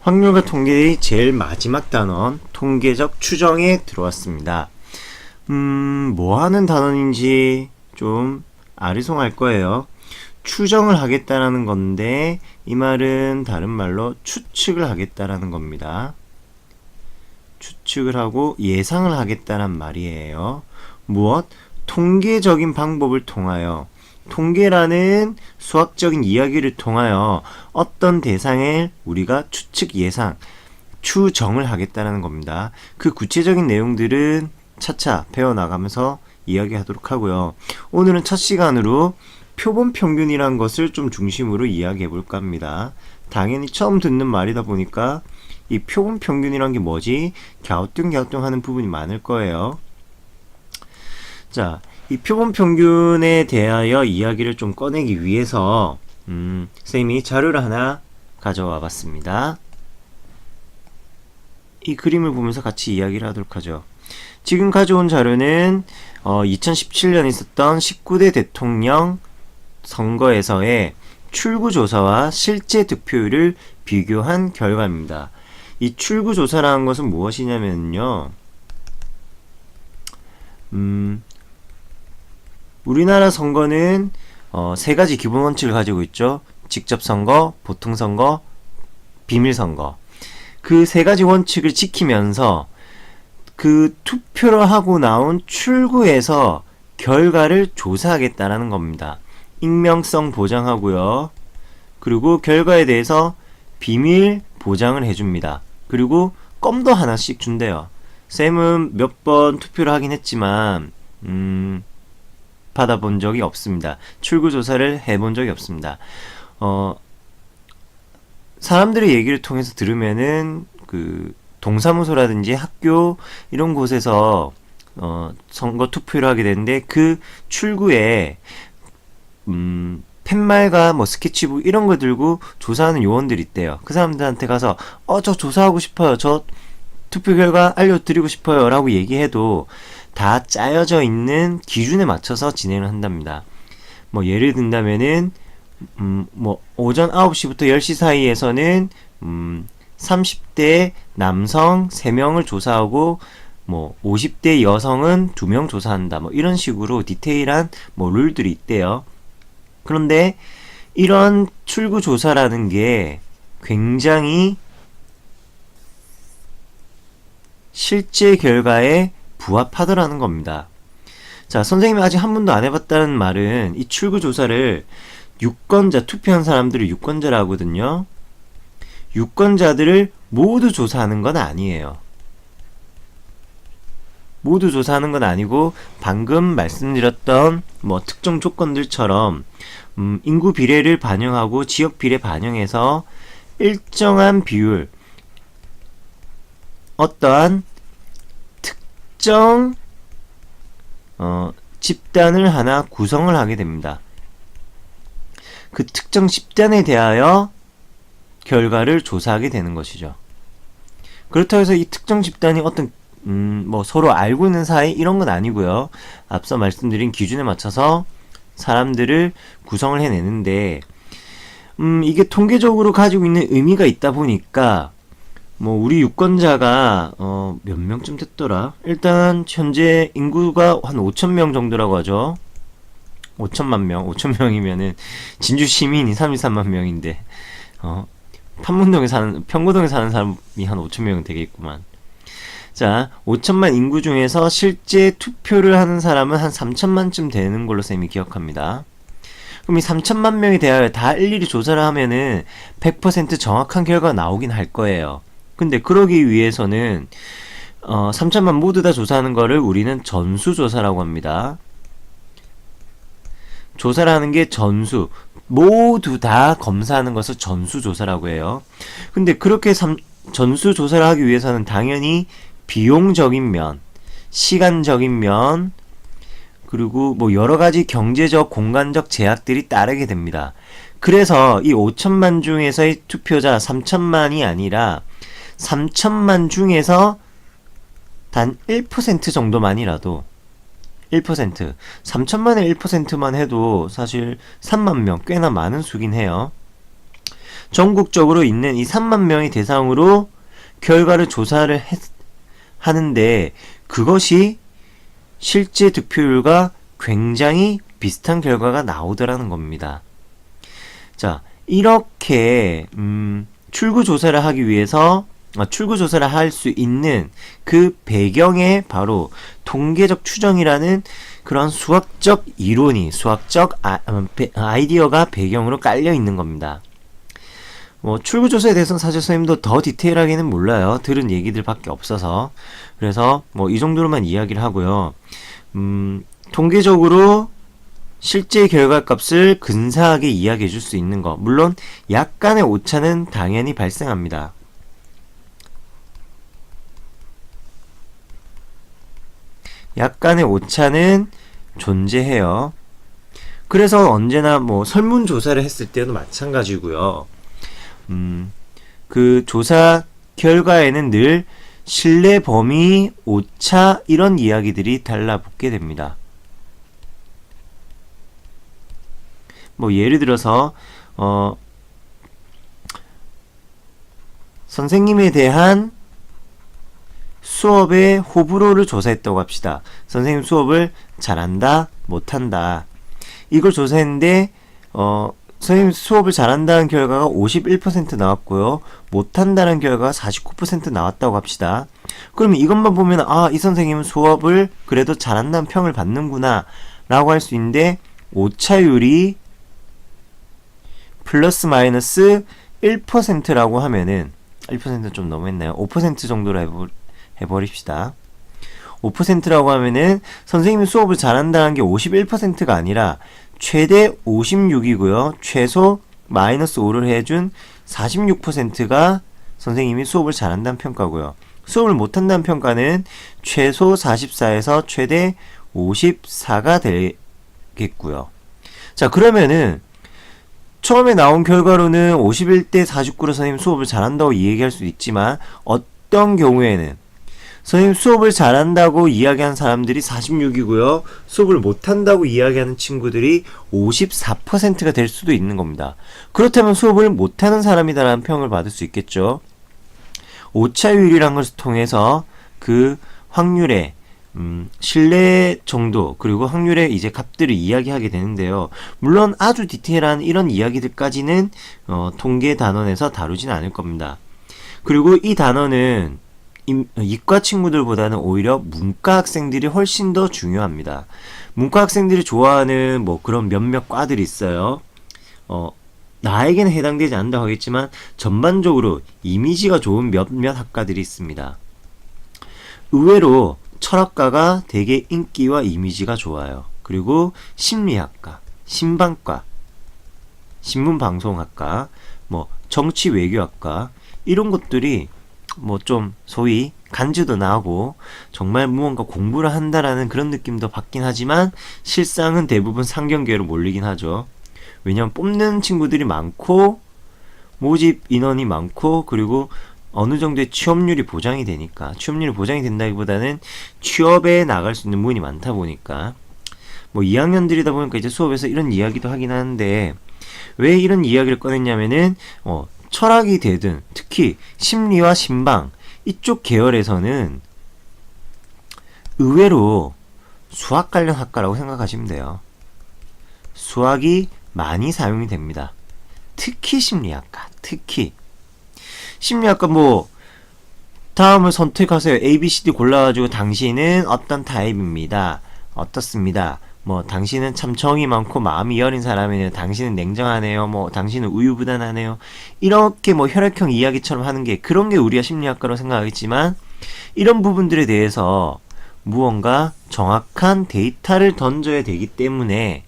확률과 통계의 제일 마지막 단원 통계적 추정에 들어왔습니다. 뭐 하는 단원인지 좀 아리송할 거예요. 추정을 하겠다라는 건데 이 말은 다른 말로 추측을 하겠다라는 겁니다. 추측을 하고 예상을 하겠다란 말이에요. 무엇? 통계적인 방법을 통하여, 통계라는 수학적인 이야기를 통하여 어떤 대상을 우리가 추측, 예상, 추정을 하겠다는 겁니다. 그 구체적인 내용들은 차차 배워나가면서 이야기하도록 하고요. 오늘은 첫 시간으로 표본 평균이란 것을 좀 중심으로 이야기해 볼까 합니다. 당연히 처음 듣는 말이다 보니까 이 표본 평균이란 게 뭐지? 갸우뚱갸우뚱 하는 부분이 많을 거예요. 자, 이 표본 평균에 대하여 이야기를 좀 꺼내기 위해서 쌤이 자료를 하나 가져와 봤습니다. 이 그림을 보면서 같이 이야기를 하도록 하죠. 지금 가져온 자료는 2017년에 있었던 19대 대통령 선거에서의 출구조사와 실제 득표율을 비교한 결과입니다. 이 출구조사라는 것은 무엇이냐면요, 우리나라 선거는 세 가지 기본 원칙을 가지고 있죠. 직접선거, 보통선거, 비밀선거. 그 세 가지 원칙을 지키면서 그 투표를 하고 나온 출구에서 결과를 조사하겠다라는 겁니다. 익명성 보장하고요. 그리고 결과에 대해서 비밀 보장을 해줍니다. 그리고 껌도 하나씩 준대요. 쌤은 몇 번 투표를 하긴 했지만 받아본 적이 없습니다. 출구조사를 해본 적이 없습니다. 사람들의 얘기를 통해서 들으면은 그 동사무소라든지 학교 이런 곳에서 선거 투표를 하게 되는데 그 출구에 팻말과 뭐 스케치북 이런 거 들고 조사하는 요원들이 있대요. 그 사람들한테 가서 저 조사하고 싶어요. 저 투표 결과 알려드리고 싶어요. 라고 얘기해도 다 짜여져 있는 기준에 맞춰서 진행을 한답니다. 뭐 예를 든다면은 뭐 오전 9시부터 10시 사이에서는 30대 남성 3명을 조사하고 뭐 50대 여성은 2명 조사한다. 뭐 이런 식으로 디테일한 뭐 룰들이 있대요. 그런데 이런 출구 조사라는 게 굉장히 실제 결과에 부합하더라는 겁니다. 자, 선생님이 아직 한 번도 안 해봤다는 말은 이 출구 조사를 유권자, 투표한 사람들을 유권자라 하거든요. 유권자들을 모두 조사하는 건 아니에요. 모두 조사하는 건 아니고 방금 말씀드렸던 뭐 특정 조건들처럼 인구 비례를 반영하고 지역 비례 반영해서 일정한 비율, 어떠한 특정 집단을 하나 구성을 하게 됩니다. 그 특정 집단에 대하여 결과를 조사하게 되는 것이죠. 그렇다고 해서 이 특정 집단이 어떤 뭐 서로 알고 있는 사이 이런 건 아니고요. 앞서 말씀드린 기준에 맞춰서 사람들을 구성을 해내는데 이게 통계적으로 가지고 있는 의미가 있다 보니까 뭐 우리 유권자가 몇 명쯤 됐더라? 일단 현재 인구가 한 5,000명 정도라고 하죠. 5천만 명, 5,000명이면은 진주 시민이 33만 명인데 평구동에 사는 사람이 한 5,000명은 되겠구만. 자, 5천만 인구 중에서 실제 투표를 하는 사람은 한 3천만쯤 되는 걸로 쌤이 기억합니다. 그럼 이 3천만 명에 대하여 다 일일이 조사를 하면은 100% 정확한 결과가 나오긴 할 거예요. 근데 그러기 위해서는 3천만 모두 다 조사하는 거를 우리는 전수조사라고 합니다. 조사를 하는 게 전수, 모두 다 검사하는 것을 전수조사라고 해요. 근데 그렇게 전수조사를 하기 위해서는 당연히 비용적인 면, 시간적인 면, 그리고 뭐 여러가지 경제적, 공간적 제약들이 따르게 됩니다. 그래서 이 5천만 중에서의 투표자 3천만이 아니라 3천만 중에서 단 1% 정도만이라도 1%, 3천만의 1%만 해도 사실 3만 명 꽤나 많은 수긴 해요. 전국적으로 있는 이 3만 명의 대상으로 결과를 조사를 하는데 그것이 실제 득표율과 굉장히 비슷한 결과가 나오더라는 겁니다. 자, 이렇게 출구조사를 하기 위해서 출구조사를 할 수 있는 그 배경에 바로 통계적 추정이라는 그런 수학적 이론이, 수학적 아이디어가 배경으로 깔려 있는 겁니다. 출구조사에 대해서는 사실 선생님도 더 디테일하게는 몰라요. 들은 얘기들밖에 없어서. 그래서 이 정도로만 이야기를 하고요. 통계적으로 실제 결과값을 근사하게 이야기해 줄 수 있는 거. 물론 약간의 오차는 당연히 발생합니다. 약간의 오차는 존재해요. 그래서 언제나 설문조사를 했을 때도 마찬가지고요. 그 조사 결과에는 늘 신뢰 범위, 오차 이런 이야기들이 달라붙게 됩니다. 예를 들어서 선생님에 대한 수업의 호불호를 조사했다고 합시다. 선생님 수업을 잘한다, 못한다. 이걸 조사했는데 선생님 수업을 잘한다는 결과가 51% 나왔고요. 못한다는 결과가 49% 나왔다고 합시다. 그러면 이것만 보면 이 선생님은 수업을 그래도 잘한다는 평을 받는구나 라고 할 수 있는데 오차율이 플러스 마이너스 1%라고 하면은 1%는 좀 너무했나요? 5% 정도로 해버립시다. 5%라고 하면은 선생님이 수업을 잘한다는 게 51%가 아니라 최대 56이고요. 최소 마이너스 5를 해준 46%가 선생님이 수업을 잘한다는 평가고요. 수업을 못한다는 평가는 최소 44에서 최대 54가 되겠고요. 자, 그러면은 처음에 나온 결과로는 51대 49로 선생님 수업을 잘한다고 이야기할 수 있지만 어떤 경우에는 선생님 수업을 잘한다고 이야기한 사람들이 46이고요. 수업을 못한다고 이야기하는 친구들이 54%가 될 수도 있는 겁니다. 그렇다면 수업을 못하는 사람이다라는 평을 받을 수 있겠죠. 오차율이란 것을 통해서 그 확률의 신뢰 정도 그리고 확률의 이제 값들을 이야기하게 되는데요. 물론 아주 디테일한 이런 이야기들까지는 통계 단원에서 다루진 않을 겁니다. 그리고 이 단원은 이과 친구들보다는 오히려 문과 학생들이 훨씬 더 중요합니다. 문과 학생들이 좋아하는 그런 몇몇 과들이 있어요. 나에게는 해당되지 않는다고 하겠지만 전반적으로 이미지가 좋은 몇몇 학과들이 있습니다. 의외로 철학과가 되게 인기와 이미지가 좋아요. 그리고 심리학과, 신방과, 신문방송학과, 정치외교학과 이런 것들이 좀 소위 간주도 나고 정말 무언가 공부를 한다라는 그런 느낌도 받긴 하지만 실상은 대부분 상경계로 몰리긴 하죠. 왜냐면 뽑는 친구들이 많고 모집 인원이 많고 그리고 어느 정도의 취업률이 보장이 되니까 취업률이 보장이 된다기보다는 취업에 나갈 수 있는 문이 많다 보니까 2학년들이다 보니까 이제 수업에서 이런 이야기도 하긴 하는데 왜 이런 이야기를 꺼냈냐면은 철학이 되든 특히 심리와 신방 이쪽 계열에서는 의외로 수학 관련 학과라고 생각하시면 돼요. 수학이 많이 사용이 됩니다. 특히 심리학과, 특히 심리학과 다음을 선택하세요. A, B, C, D 골라가지고 당신은 어떤 타입입니다. 어떻습니다. 당신은 참 정이 많고 마음이 여린 사람이네요. 당신은 냉정하네요. 당신은 우유부단하네요. 이렇게 혈액형 이야기처럼 하는 게 그런 게 우리가 심리학과로 생각하겠지만 이런 부분들에 대해서 무언가 정확한 데이터를 던져야 되기 때문에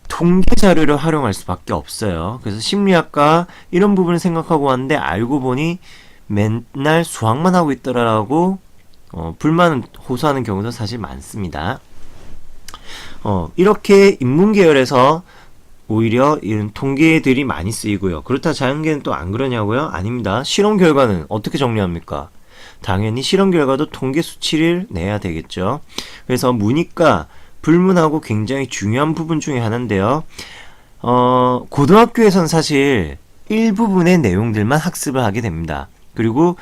통계 자료를 활용할 수밖에 없어요. 그래서 심리학과 이런 부분을 생각하고 왔는데 알고 보니 맨날 수학만 하고 있더라라고 불만을 호소하는 경우도 사실 많습니다. 이렇게 인문계열에서 오히려 이런 통계들이 많이 쓰이고요. 그렇다 자연계는 또 안 그러냐고요? 아닙니다. 실험 결과는 어떻게 정리합니까? 당연히 실험 결과도 통계 수치를 내야 되겠죠. 그래서 문이과 불문하고 굉장히 중요한 부분 중에 하나인데요. 고등학교에서는 사실 일부분의 내용들만 학습을 하게 됩니다. 그리고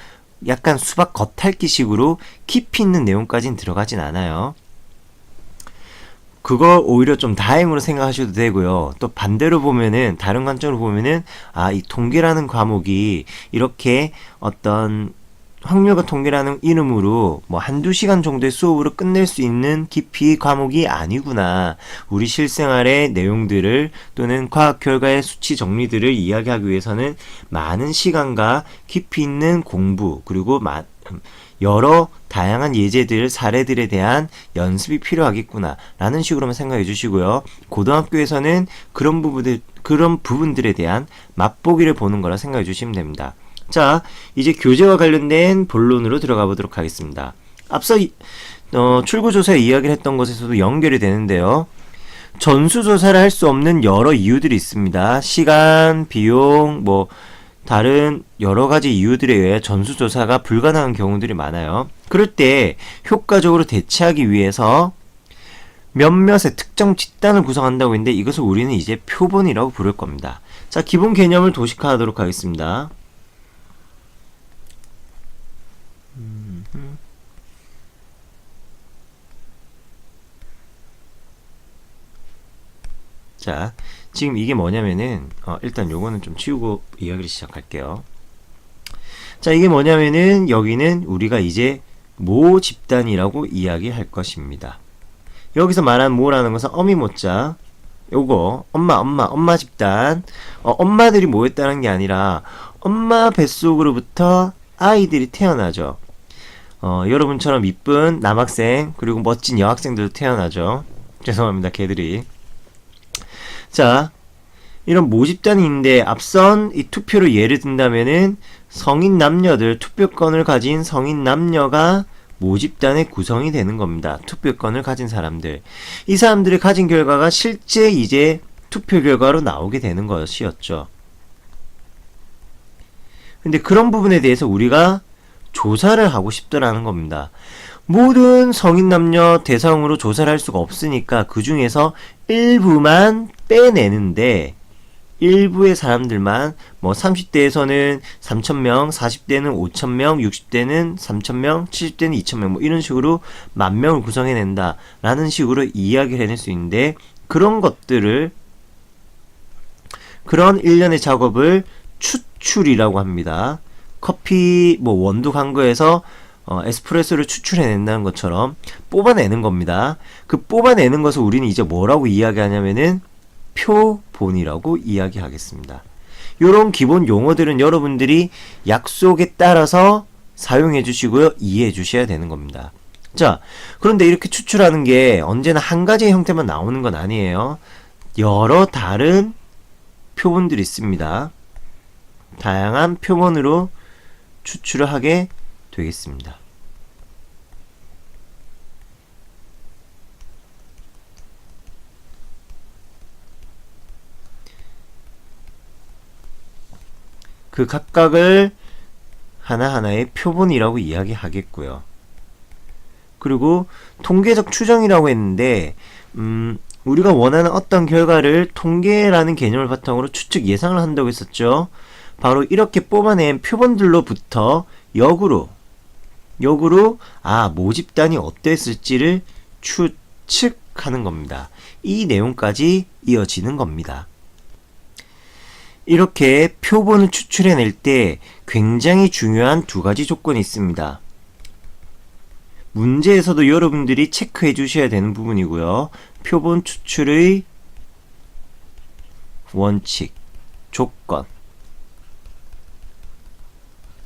약간 수박 겉핥기식으로 깊이 있는 내용까지는 들어가진 않아요. 그거 오히려 좀 다행으로 생각하셔도 되고요. 또 반대로 보면은, 다른 관점으로 보면은, 이 통계라는 과목이 이렇게 어떤 확률과 통계라는 이름으로 뭐 한두 시간 정도의 수업으로 끝낼 수 있는 깊이 과목이 아니구나. 우리 실생활의 내용들을 또는 과학 결과의 수치 정리들을 이야기하기 위해서는 많은 시간과 깊이 있는 공부, 그리고 여러 다양한 예제들, 사례들에 대한 연습이 필요하겠구나 라는 식으로만 생각해 주시고요. 고등학교에서는 그런 부분들에 대한 맛보기를 보는 거라 생각해 주시면 됩니다. 자, 이제 교재와 관련된 본론으로 들어가 보도록 하겠습니다. 앞서 출구조사 이야기를 했던 것에서도 연결이 되는데요. 전수조사를 할 수 없는 여러 이유들이 있습니다. 시간, 비용, 다른 여러 가지 이유들에 의해 전수조사가 불가능한 경우들이 많아요. 그럴 때 효과적으로 대체하기 위해서 몇몇의 특정 집단을 구성한다고 했는데, 이것을 우리는 이제 표본이라고 부를 겁니다. 자, 기본 개념을 도식화하도록 하겠습니다. 자, 지금 이게 뭐냐면은, 일단 요거는 좀 치우고 이야기를 시작할게요. 자, 이게 뭐냐면은, 여기는 우리가 이제 모 집단이라고 이야기할 것입니다. 여기서 말한 모라는 것은 어미모자, 요거, 엄마 집단, 엄마들이 모였다는 게 아니라, 엄마 뱃속으로부터 아이들이 태어나죠. 여러분처럼 이쁜 남학생, 그리고 멋진 여학생들도 태어나죠. 죄송합니다, 걔들이. 자, 이런 모집단이 있는데, 앞선 이 투표로 예를 든다면은 성인 남녀들, 투표권을 가진 성인 남녀가 모집단의 구성이 되는 겁니다. 투표권을 가진 사람들. 이 사람들이 가진 결과가 실제 이제 투표 결과로 나오게 되는 것이었죠. 근데 그런 부분에 대해서 우리가 조사를 하고 싶더라는 겁니다. 모든 성인 남녀 대상으로 조사를 할 수가 없으니까 그 중에서 일부만 빼내는데, 일부의 사람들만 30대에서는 3,000명, 40대는 5,000명, 60대는 3,000명, 70대는 2,000명 이런 식으로 10,000명을 구성해낸다 라는 식으로 이야기를 해낼 수 있는데, 그런 것들을, 그런 일련의 작업을 추출이라고 합니다. 커피 원두 광고에서 에스프레소를 추출해낸다는 것처럼 뽑아내는 겁니다. 그 뽑아내는 것을 우리는 이제 뭐라고 이야기하냐면은 표본이라고 이야기하겠습니다. 이런 기본 용어들은 여러분들이 약속에 따라서 사용해 주시고요. 이해해 주셔야 되는 겁니다. 자, 그런데 이렇게 추출하는 게 언제나 한 가지의 형태만 나오는 건 아니에요. 여러 다른 표본들이 있습니다. 다양한 표본으로 추출을 하게 되겠습니다. 그 각각을 하나하나의 표본이라고 이야기하겠고요. 그리고 통계적 추정이라고 했는데, 우리가 원하는 어떤 결과를 통계라는 개념을 바탕으로 추측 예상을 한다고 했었죠. 바로 이렇게 뽑아낸 표본들로부터 역으로 모집단이 어땠을지를 추측하는 겁니다. 이 내용까지 이어지는 겁니다. 이렇게 표본을 추출해낼 때 굉장히 중요한 두 가지 조건이 있습니다. 문제에서도 여러분들이 체크해 주셔야 되는 부분이고요. 표본 추출의 원칙, 조건.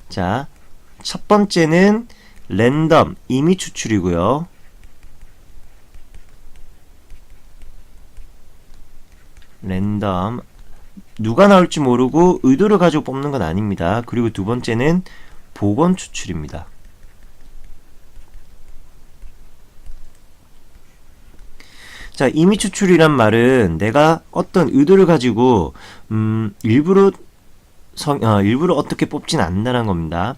자, 첫 번째는 랜덤, 임의 추출이고요. 랜덤, 누가 나올지 모르고 의도를 가지고 뽑는 건 아닙니다. 그리고 두 번째는 복원 추출입니다. 자, 임의 추출이란 말은 내가 어떤 의도를 가지고 일부러 어떻게 뽑진 않는다는 겁니다.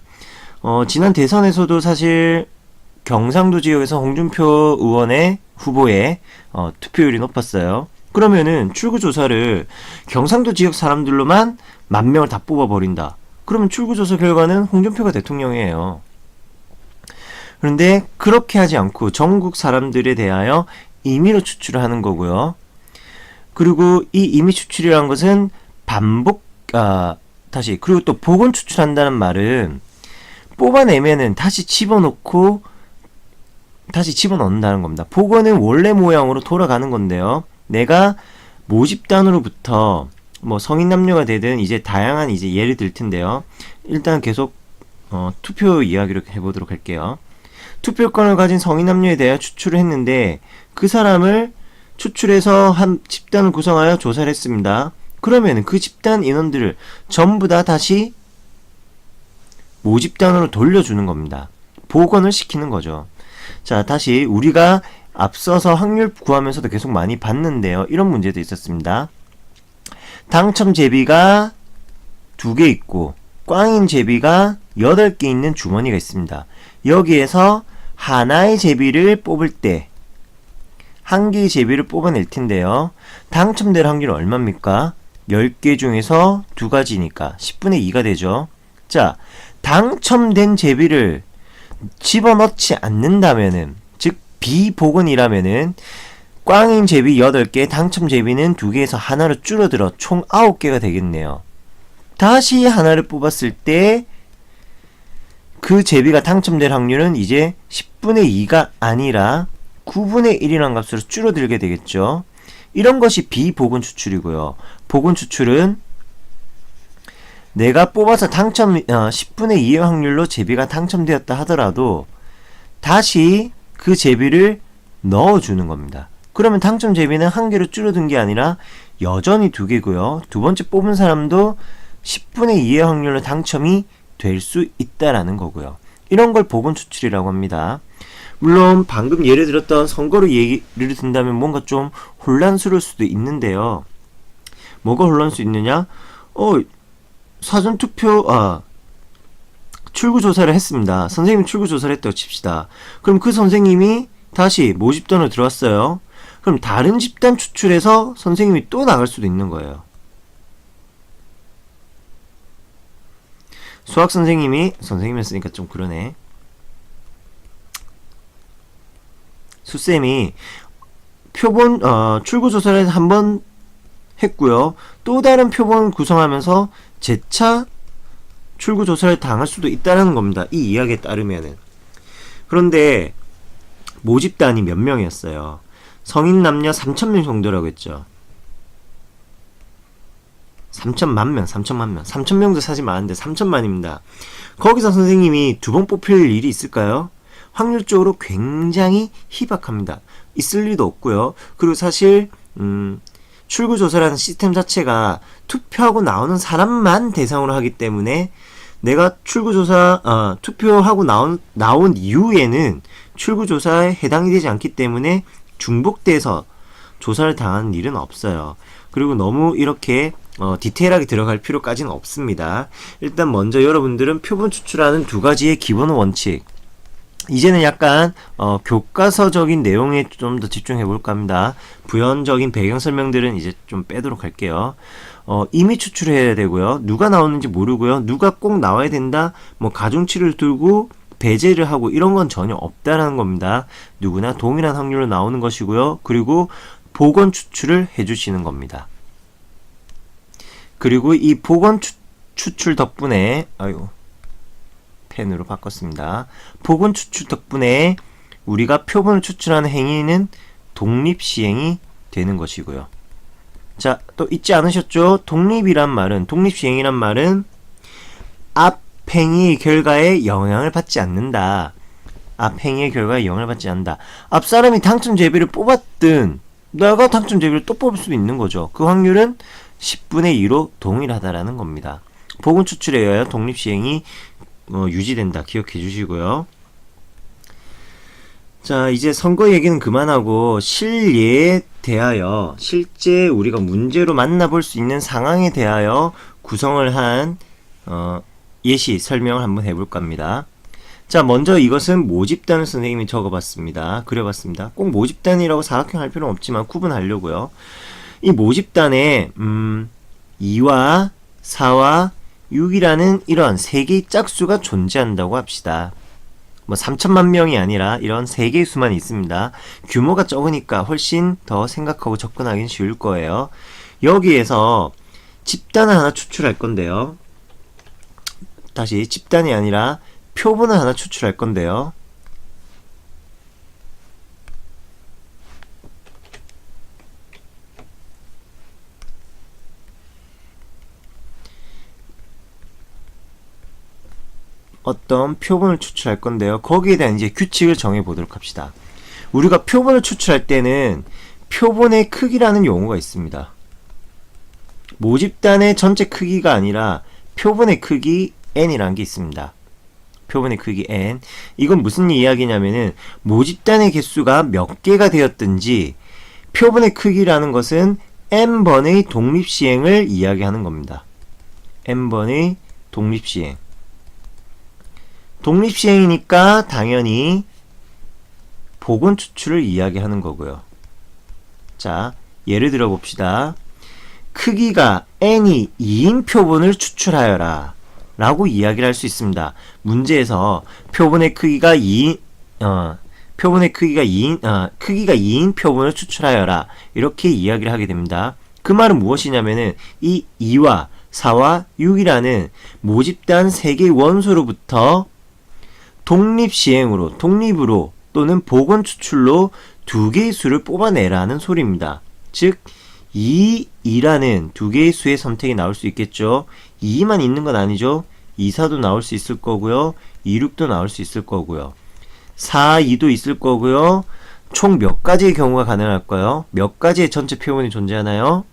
지난 대선에서도 사실 경상도 지역에서 홍준표 의원의 후보의 투표율이 높았어요. 그러면은 출구조사를 경상도 지역 사람들로만 10,000명을 다 뽑아버린다. 그러면 출구조사 결과는 홍준표가 대통령이에요. 그런데 그렇게 하지 않고 전국 사람들에 대하여 임의로 추출을 하는 거고요. 그리고 이 임의 추출이라는 것은 그리고 또 복원 추출한다는 말은 뽑아내면은 다시 집어넣는다는 겁니다. 복원은 원래 모양으로 돌아가는 건데요. 내가 모집단으로부터 뭐 성인 남녀가 되든 이제 다양한 이제 예를 들 텐데요. 일단 계속 투표 이야기를 해보도록 할게요. 투표권을 가진 성인 남녀에 대해 추출을 했는데 그 사람을 추출해서 한 집단을 구성하여 조사를 했습니다. 그러면 그 집단 인원들을 전부 다 다시 모집단으로 돌려주는 겁니다. 복원을 시키는 거죠. 자, 다시 우리가 앞서서 확률 구하면서도 계속 많이 봤는데요. 이런 문제도 있었습니다. 당첨 제비가 2개 있고 꽝인 제비가 8개 있는 주머니가 있습니다. 여기에서 하나의 제비를 뽑을 때 한 개의 제비를 뽑아낼 텐데요. 당첨될 확률은 얼마입니까? 10개 중에서 2가지니까 10분의 2가 되죠. 자, 당첨된 제비를 집어넣지 않는다면은, 즉 비복원이라면은 꽝인 제비 8개, 당첨 제비는 2개에서 하나로 줄어들어 총 9개가 되겠네요. 다시 하나를 뽑았을 때 그 제비가 당첨될 확률은 이제 10분의 2가 아니라 9분의 1이라는 값으로 줄어들게 되겠죠. 이런 것이 비복원 추출이고요. 복원 추출은 내가 뽑아서 10분의 2의 확률로 제비가 당첨되었다 하더라도 다시 그 제비를 넣어주는 겁니다. 그러면 당첨 제비는 1개로 줄어든 게 아니라 여전히 2개고요. 두 번째 뽑은 사람도 10분의 2의 확률로 당첨이 될 수 있다라는 거고요. 이런 걸 복원 추출이라고 합니다. 물론 방금 예를 들었던 선거로 예를 든다면 뭔가 좀 혼란스러울 수도 있는데요. 뭐가 혼란스러울 수 있느냐? 사전투표, 출구조사를 했습니다. 선생님이 출구조사를 했다고 칩시다. 그럼 그 선생님이 다시 모집단으로 들어왔어요. 그럼 다른 집단 추출해서 선생님이 또 나갈 수도 있는 거예요. 수학 선생님이었으니까 좀 그러네. 수쌤이 표본 출구조사를 한번 했고요. 또 다른 표본 구성하면서 재차 출구조사를 당할 수도 있다는 겁니다. 이 이야기에 따르면은. 그런데 모집단이 몇 명이었어요? 성인 남녀 3,000명 정도라고 했죠. 3,000만 명. 3,000명도 사실 많은데 3,000만입니다. 거기서 선생님이 2번 뽑힐 일이 있을까요? 확률적으로 굉장히 희박합니다. 있을 리도 없고요. 그리고 사실 출구조사라는 시스템 자체가 투표하고 나오는 사람만 대상으로 하기 때문에 내가 투표하고 나온 이후에는 출구조사에 해당이 되지 않기 때문에 중복돼서 조사를 당하는 일은 없어요. 그리고 너무 이렇게 디테일하게 들어갈 필요까지는 없습니다. 일단 먼저 여러분들은 표본 추출하는 2가지의 기본 원칙, 이제는 약간 교과서적인 내용에 좀 더 집중해 볼까 합니다. 부연적인 배경 설명들은 이제 좀 빼도록 할게요. 임의 추출해야 되고요. 누가 나오는지 모르고요. 누가 꼭 나와야 된다, 뭐 가중치를 두고 배제를 하고 이런 건 전혀 없다라는 겁니다. 누구나 동일한 확률로 나오는 것이고요. 그리고 복원 추출을 해주시는 겁니다. 그리고 이 복원 추출 덕분에 펜으로 바꿨습니다. 복원 추출 덕분에 우리가 표본을 추출하는 행위는 독립시행이 되는 것이고요. 자, 또 잊지 않으셨죠? 독립시행이란 말은 앞 행위의 결과에 영향을 받지 않는다. 앞 행위의 결과에 영향을 받지 않는다. 앞 사람이 당첨 제비를 뽑았든 내가 당첨 제비를 또 뽑을 수도 있는 거죠. 그 확률은 10분의 2로 동일하다라는 겁니다. 복원 추출에 의하여 독립시행이 유지된다. 기억해 주시고요. 자, 이제 선거 얘기는 그만하고 실예에 대하여, 실제 우리가 문제로 만나볼 수 있는 상황에 대하여 구성을 한 예시 설명을 한번 해볼까 합니다. 자, 먼저 이것은 모집단을 선생님이 적어봤습니다. 그려봤습니다. 꼭 모집단이라고 사각형 할 필요는 없지만 구분하려고요. 이 모집단에 2와 4와 6이라는 이런 세 개의 짝수가 존재한다고 합시다. 뭐 3천만 명이 아니라 이런 세 개의 수만 있습니다. 규모가 적으니까 훨씬 더 생각하고 접근하기는 쉬울 거예요. 여기에서 집단을 하나 추출할 건데요. 다시 집단이 아니라 표본을 하나 추출할 건데요. 어떤 표본을 추출할 건데요. 거기에 대한 이제 규칙을 정해 보도록 합시다. 우리가 표본을 추출할 때는 표본의 크기라는 용어가 있습니다. 모집단의 전체 크기가 아니라 표본의 크기 n이라는 게 있습니다. 표본의 크기 n. 이건 무슨 이야기냐면은 모집단의 개수가 몇 개가 되었든지 표본의 크기라는 것은 n번의 독립시행을 이야기하는 겁니다. n번의 독립시행. 독립시행이니까 당연히 복원 추출을 이야기하는 거고요. 자, 예를 들어 봅시다. 크기가 n이 2인 표본을 추출하여라 라고 이야기를 할 수 있습니다. 문제에서 표본의 크기가 2인 표본을 추출하여라 이렇게 이야기를 하게 됩니다. 그 말은 무엇이냐면은 이 2와 4와 6이라는 모집단 3개의 원소로부터 독립으로 또는 복원 추출로 2개의 수를 뽑아내라는 소리입니다. 즉 2, 2라는 2개의 수의 선택이 나올 수 있겠죠. 2만 있는 건 아니죠. 2, 4도 나올 수 있을 거고요. 2, 6도 나올 수 있을 거고요. 4, 2도 있을 거고요. 총 몇 가지의 경우가 가능할까요? 몇 가지의 전체 표본이 존재하나요?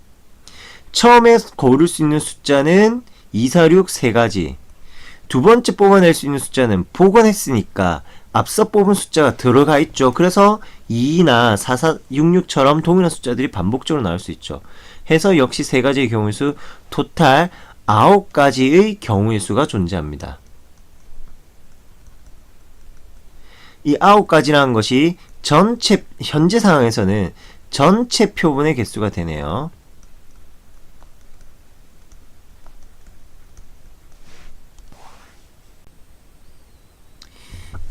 처음에 고를 수 있는 숫자는 2, 4, 6 3가지. 두 번째 뽑아낼 수 있는 숫자는 복원했으니까 앞서 뽑은 숫자가 들어가 있죠. 그래서 2나 4, 4, 6, 6처럼 동일한 숫자들이 반복적으로 나올 수 있죠. 해서 역시 3가지의 경우의 수, 토탈 9가지의 경우의 수가 존재합니다. 이 9가지라는 것이 현재 상황에서는 전체 표본의 개수가 되네요.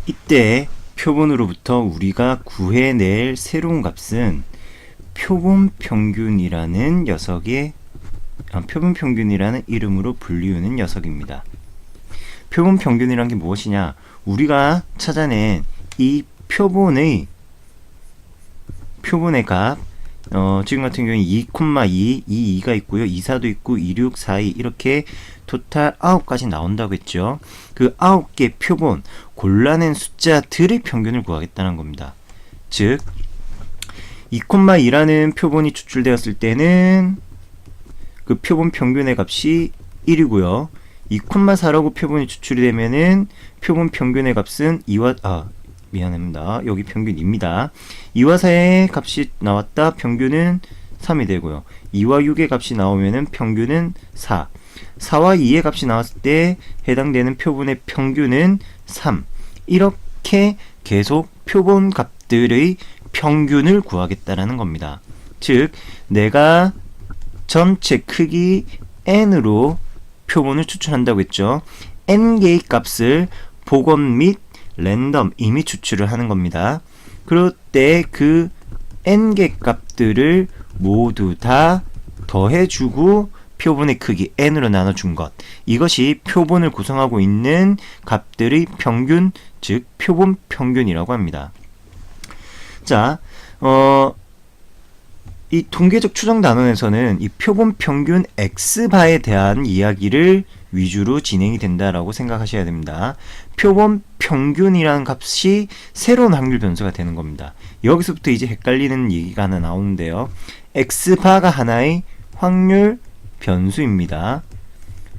이때 표본으로부터 우리가 구해낼 새로운 값은 표본 평균이라는 이름으로 불리우는 녀석입니다. 표본 평균이란 게 무엇이냐? 우리가 찾아낸 이 표본의 값, 지금 같은 경우는 2,2, 2가 있고요. 2, 4도 있고 2, 6, 4, 2 이렇게 토탈 9까지 나온다고 했죠. 그 9개 표본, 골라낸 숫자들의 평균을 구하겠다는 겁니다. 즉 2,2라는 표본이 추출되었을 때는 그 표본 평균의 값이 1이고요. 2,4라고 표본이 추출이 되면은 표본 평균의 값은 2와 미안합니다. 여기 평균입니다. 2와 4의 값이 나왔다. 평균은 3이 되고요. 2와 6의 값이 나오면은 평균은 4. 4와 2의 값이 나왔을 때 해당되는 표본의 평균은 3. 이렇게 계속 표본 값들의 평균을 구하겠다라는 겁니다. 즉, 내가 전체 크기 n으로 표본을 추출한다고 했죠. n개의 값을 복원 및 랜덤 이미 추출을 하는 겁니다. 그럴 때 그 n개 값들을 모두 다 더해주고 표본의 크기 n으로 나눠준 것, 이것이 표본을 구성하고 있는 값들의 평균, 즉 표본 평균이라고 합니다. 자, 이 통계적 추정 단원에서는 이 표본 평균 x바에 대한 이야기를 위주로 진행이 된다라고 생각하셔야 됩니다. 표본 평균이라는 값이 새로운 확률 변수가 되는 겁니다. 여기서부터 이제 헷갈리는 얘기가 하나 나오는데요. x바가 하나의 확률 변수입니다.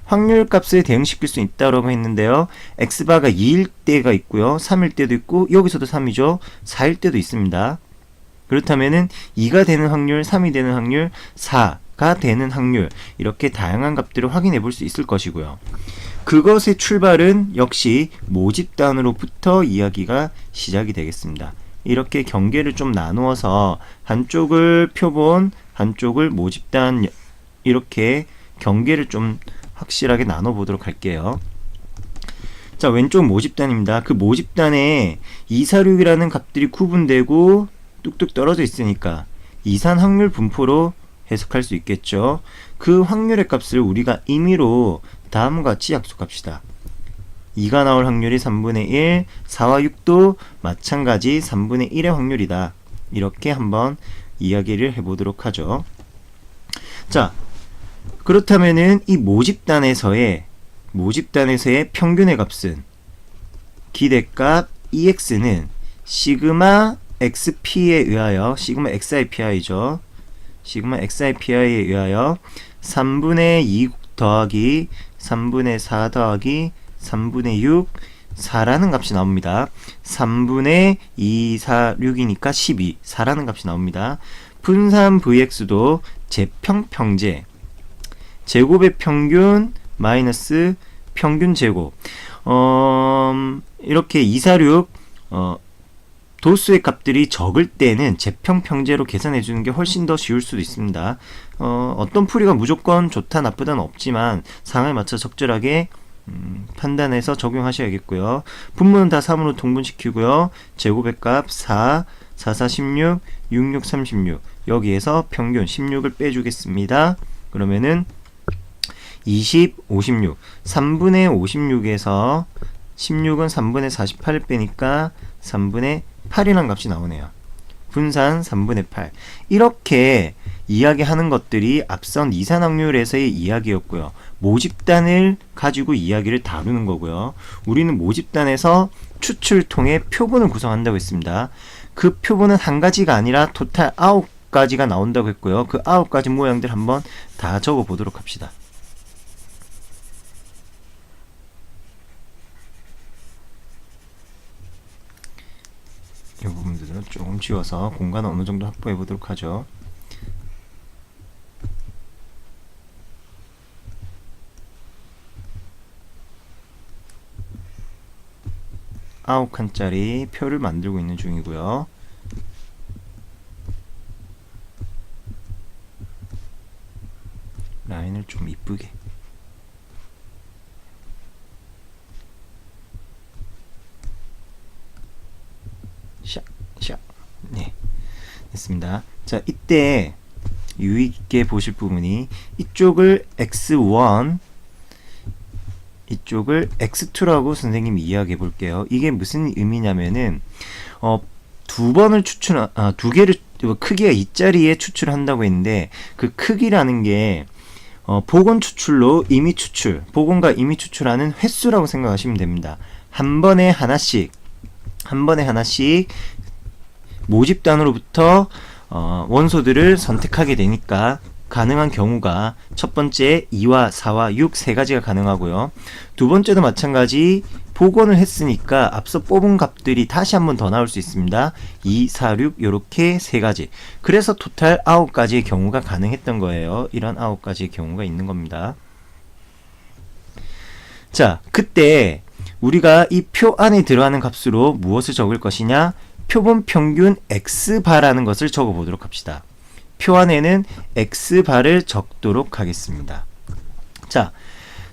확률 값을 대응시킬 수 있다고 했는데요. x바가 2일 때가 있고요. 3일 때도 있고, 여기서도 3이죠. 4일 때도 있습니다. 그렇다면은 2가 되는 확률, 3이 되는 확률, 4가 되는 확률, 이렇게 다양한 값들을 확인해 볼 수 있을 것이고요. 그것의 출발은 역시 모집단으로부터 이야기가 시작이 되겠습니다. 이렇게 경계를 좀 나누어서 한쪽을 표본, 한쪽을 모집단 이렇게 경계를 좀 확실하게 나눠 보도록 할게요. 자, 왼쪽 모집단입니다. 그 모집단에 2, 4, 6이라는 값들이 구분되고 뚝뚝 떨어져 있으니까 이산 확률 분포로 해석할 수 있겠죠. 그 확률의 값을 우리가 임의로 다음과 같이 약속합시다. 2가 나올 확률이 3분의 1, 4와 6도 마찬가지 3분의 1의 확률이다. 이렇게 한번 이야기를 해보도록 하죠. 자, 그렇다면은 이 모집단에서의 평균의 값은 기대값 EX는 시그마 XP에 의하여 시그마 XIPI죠. 시그마 XIPI에 의하여 3분의 2 더하기 3분의 4 더하기 3분의 6 4라는 값이 나옵니다. 3분의 2, 4, 6이니까 12 4라는 값이 나옵니다. 분산 VX도 제평평제 제곱의 평균 마이너스 평균 제곱 이렇게 2, 4, 6 도수의 값들이 적을 때는 제평평제로 계산해 주는 게 훨씬 더 쉬울 수도 있습니다. 어떤 풀이가 무조건 좋다 나쁘다는 없지만 상황에 맞춰 적절하게 판단해서 적용하셔야겠고요. 분모는 다 3으로 통분시키고요. 제곱의 값 4, 4, 4, 16, 6, 6, 36 여기에서 평균 16을 빼주겠습니다. 그러면은 20, 56 3분의 56에서 16은 3분의 48을 빼니까 3분의 8이라는 값이 나오네요. 분산 3분의 8 이렇게 이야기하는 것들이 앞선 이산확률에서의 이야기였고요. 모집단을 가지고 이야기를 다루는 거고요. 우리는 모집단에서 추출통의 표본을 구성한다고 했습니다. 그 표본은 한 가지가 아니라 토탈 9가지가 나온다고 했고요. 그 9가지 모양들 한번 다 적어 보도록 합시다. 이 부분들은 조금 지워서 공간을 어느 정도 확보해 보도록 하죠. 아홉 칸짜리 표를 만들고 있는 중이고요. 라인을 좀 이쁘게 샥 네, 됐습니다. 자, 이때 유의깊게 보실 부분이 이쪽을 x1 이쪽을 x2라고 선생님이 이야기해 볼게요. 이게 무슨 의미냐면은 두 개를 크기가 2짜리에 추출을 한다고 했는데 그 크기라는 게 복원 추출로 임의 추출, 복원과 임의 추출하는 횟수라고 생각하시면 됩니다. 한 번에 하나씩 모집단으로부터 원소들을 선택하게 되니까 가능한 경우가 첫 번째 2와 4와 6 세 가지가 가능하고요. 두 번째도 마찬가지 복원을 했으니까 앞서 뽑은 값들이 다시 한 번 더 나올 수 있습니다. 2, 4, 6 요렇게 세 가지. 그래서 토탈 9가지의 경우가 가능했던 거예요. 이런 9가지의 경우가 있는 겁니다. 자, 그때 우리가 이 표 안에 들어가는 값으로 무엇을 적을 것이냐? 표본 평균 x바라는 것을 적어 보도록 합시다. 표 안에는 x바를 적도록 하겠습니다. 자,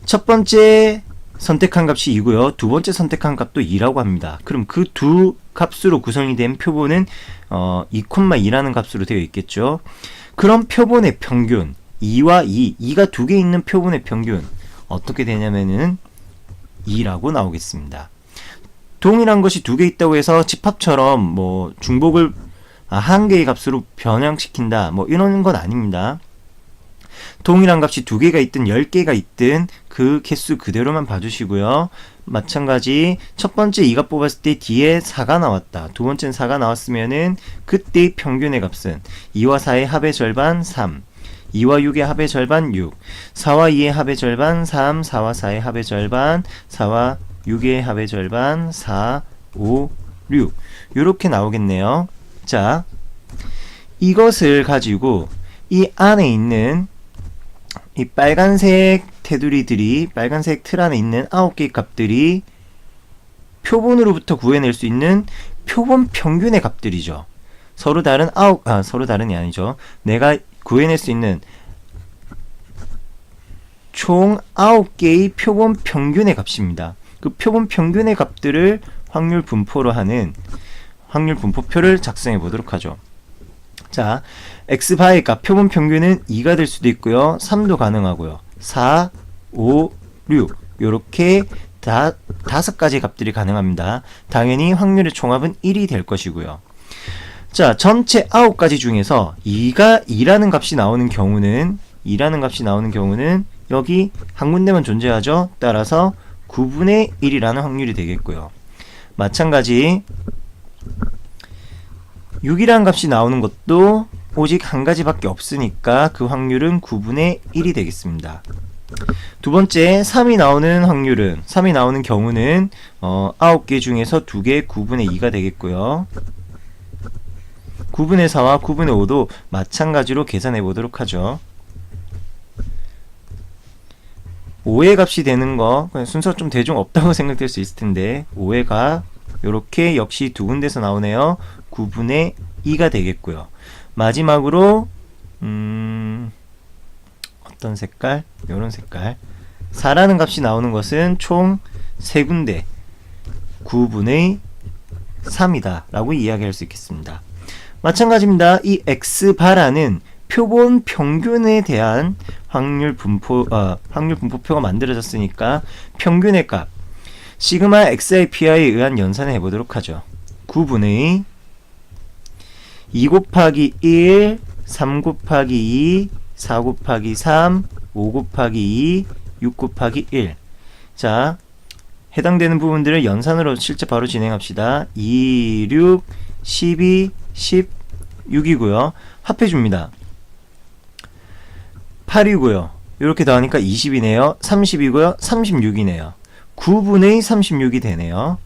첫 번째 선택한 값이 2고요. 두 번째 선택한 값도 2라고 합니다. 그럼 그 두 값으로 구성이 된 표본은 2,2라는 값으로 되어 있겠죠. 그럼 표본의 평균 2와 2가 두 개 있는 표본의 평균 어떻게 되냐면은 2라고 나오겠습니다. 동일한 것이 두 개 있다고 해서 집합처럼 뭐 중복을 한 개의 값으로 변형시킨다 뭐 이런 건 아닙니다. 동일한 값이 두 개가 있든 10개가 있든 그 개수 그대로만 봐주시고요. 마찬가지 첫 번째 2가 뽑았을 때 뒤에 4가 나왔다. 두 번째는 4가 나왔으면은 그때의 평균의 값은 2와 4의 합의 절반 3, 2와 6의 합의 절반 6, 4와 2의 합의 절반 3, 4와 4의 합의 절반 4와 6의 합의 절반 4, 5, 6 이렇게 나오겠네요. 자, 이것을 가지고 이 안에 있는 이 빨간색 테두리들이 빨간색 틀 안에 있는 9개의 값들이 표본으로부터 구해낼 수 있는 표본 평균의 값들이죠. 서로 다른이 아니죠. 내가 구해낼 수 있는 총 9개의 표본 평균의 값입니다. 그 표본 평균의 값들을 확률 분포로 하는 확률 분포표를 작성해 보도록 하죠. 자, x바의 값 표본 평균은 2가 될 수도 있고요. 3도 가능하고요. 4, 5, 6 요렇게 다 5가지 값들이 가능합니다. 당연히 확률의 총합은 1이 될 것이고요. 자, 전체 9가지 중에서 2라는 값이 나오는 경우는 여기 한 군데만 존재하죠. 따라서 9분의 1이라는 확률이 되겠고요. 마찬가지 6이라는 값이 나오는 것도 오직 한 가지밖에 없으니까 그 확률은 9분의 1이 되겠습니다. 두 번째 3이 나오는 경우는 9개 중에서 2개 9분의 2가 되겠고요. 9분의 4와 9분의 5도 마찬가지로 계산해 보도록 하죠. 5의 값이 되는 거 순서 좀 대중 없다고 생각될 수 있을 텐데 5의 값 요렇게 역시 두 군데서 나오네요. 9분의 2가 되겠고요. 마지막으로 어떤 색깔? 요런 색깔 4라는 값이 나오는 것은 총 3군데 9분의 3이다 라고 이야기할 수 있겠습니다. 마찬가지입니다. 이 x바라는 표본 평균에 대한 확률 분포표가 만들어졌으니까 평균의 값 시그마 xi pi에 의한 연산을 해보도록 하죠. 9분의 2 곱하기 1, 3 곱하기 2, 4 곱하기 3, 5 곱하기 2, 6 곱하기 1. 자, 해당되는 부분들을 연산으로 실제 바로 진행합시다. 2, 6, 12, 16이고요. 합해줍니다. 8이고요. 이렇게 더하니까 20이네요. 30이고요. 36이네요. 9분의 36이 되네요.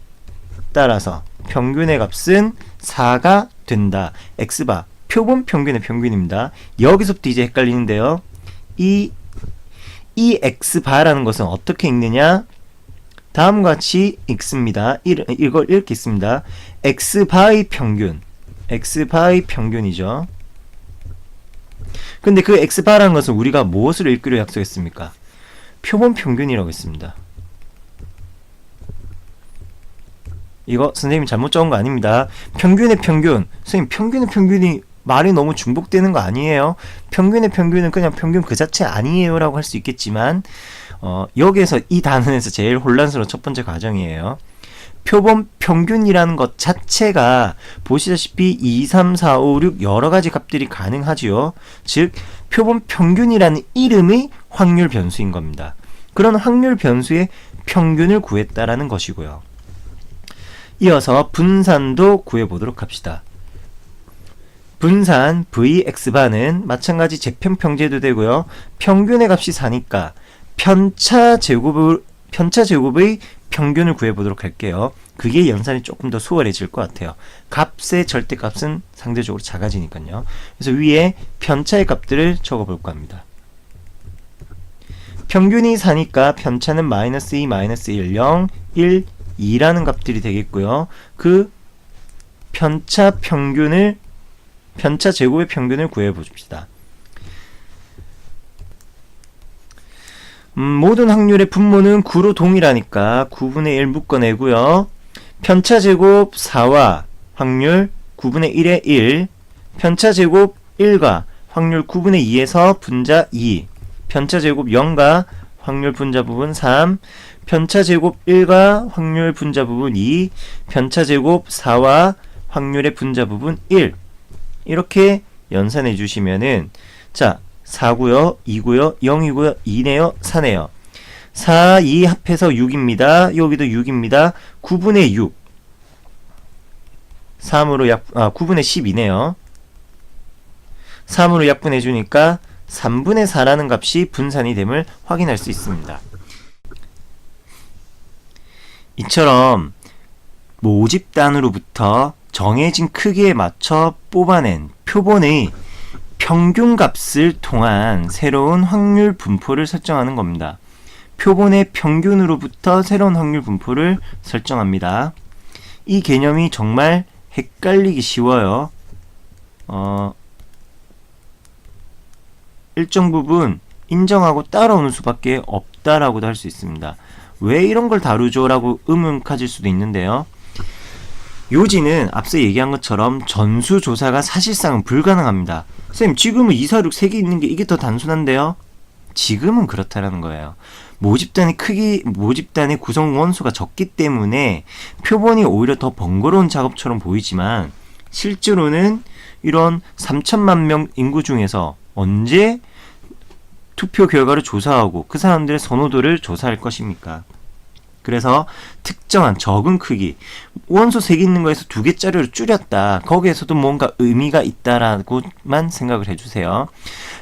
따라서 평균의 값은 4가 된다. x바 표본 평균의 평균입니다. 여기서부터 이제 헷갈리는데요. 이 x바라는 것은 어떻게 읽느냐? 다음과 같이 읽습니다. 이걸 이렇게 읽습니다. x바의 평균이죠. 근데 그 x바라는 것은 우리가 무엇으로 읽기로 약속했습니까? 표본 평균이라고 했습니다. 이거 선생님이 잘못 적은 거 아닙니다. 평균의 평균. 선생님 평균의 평균이 말이 너무 중복되는 거 아니에요? 평균의 평균은 그냥 평균 그 자체 아니에요 라고 할 수 있겠지만 여기에서 이 단원에서 제일 혼란스러운 첫 번째 과정이에요. 표본 평균이라는 것 자체가 보시다시피 2, 3, 4, 5, 6 여러가지 값들이 가능하지요. 즉 표본 평균이라는 이름이 확률 변수인 겁니다. 그런 확률 변수의 평균을 구했다라는 것이고요. 이어서 분산도 구해보도록 합시다. 분산 vx바는 마찬가지 재평평제도 되고요. 평균의 값이 4니까 편차 제곱의 평균을 구해보도록 할게요. 그게 연산이 조금 더 수월해질 것 같아요. 값의 절대값은 상대적으로 작아지니까요. 그래서 위에 편차의 값들을 적어볼까 합니다. 평균이 4니까 편차는 마이너스 2, 마이너스 1, 0, 1, 2라는 값들이 되겠고요. 그 편차 제곱의 평균을 구해봅시다. 모든 확률의 분모는 9로 동일하니까 9분의 1 묶어내고요. 편차 제곱 4와 확률 9분의 1의 1, 편차 제곱 1과 확률 9분의 2에서 분자 2, 편차 제곱 0과 확률 분자 부분 3, 편차 제곱 1과 확률 분자 부분 2, 편차 제곱 4와 확률의 분자 부분 1 이렇게 연산해 주시면은 자 4고요, 2고요, 0이고요, 2네요, 4네요. 4, 2 합해서 6입니다. 여기도 6입니다. 9분의 6 3으로 9분의 12네요. 3으로 약분해 주니까 3분의 4라는 값이 분산이 됨을 확인할 수 있습니다. 이처럼 모집단으로부터 정해진 크기에 맞춰 뽑아낸 표본의 평균값을 통한 새로운 확률 분포를 설정하는 겁니다. 표본의 평균으로부터 새로운 확률 분포를 설정합니다. 이 개념이 정말 헷갈리기 쉬워요. 일정 부분 인정하고 따라오는 수밖에 없다라고도 할 수 있습니다. 왜 이런 걸 다루죠? 라고 의문 가질 수도 있는데요. 요지는 앞서 얘기한 것처럼 전수조사가 사실상은 불가능합니다. 선생님, 지금은 2, 4, 6, 3개 있는 게 이게 더 단순한데요? 지금은 그렇다라는 거예요. 모집단의 구성 원수가 적기 때문에 표본이 오히려 더 번거로운 작업처럼 보이지만 실제로는 이런 3천만 명 인구 중에서 언제 투표 결과를 조사하고 그 사람들의 선호도를 조사할 것입니까? 그래서 특정한 적은 크기, 원소 3개 있는 거에서 2개짜리로 줄였다. 거기에서도 뭔가 의미가 있다라고만 생각을 해주세요.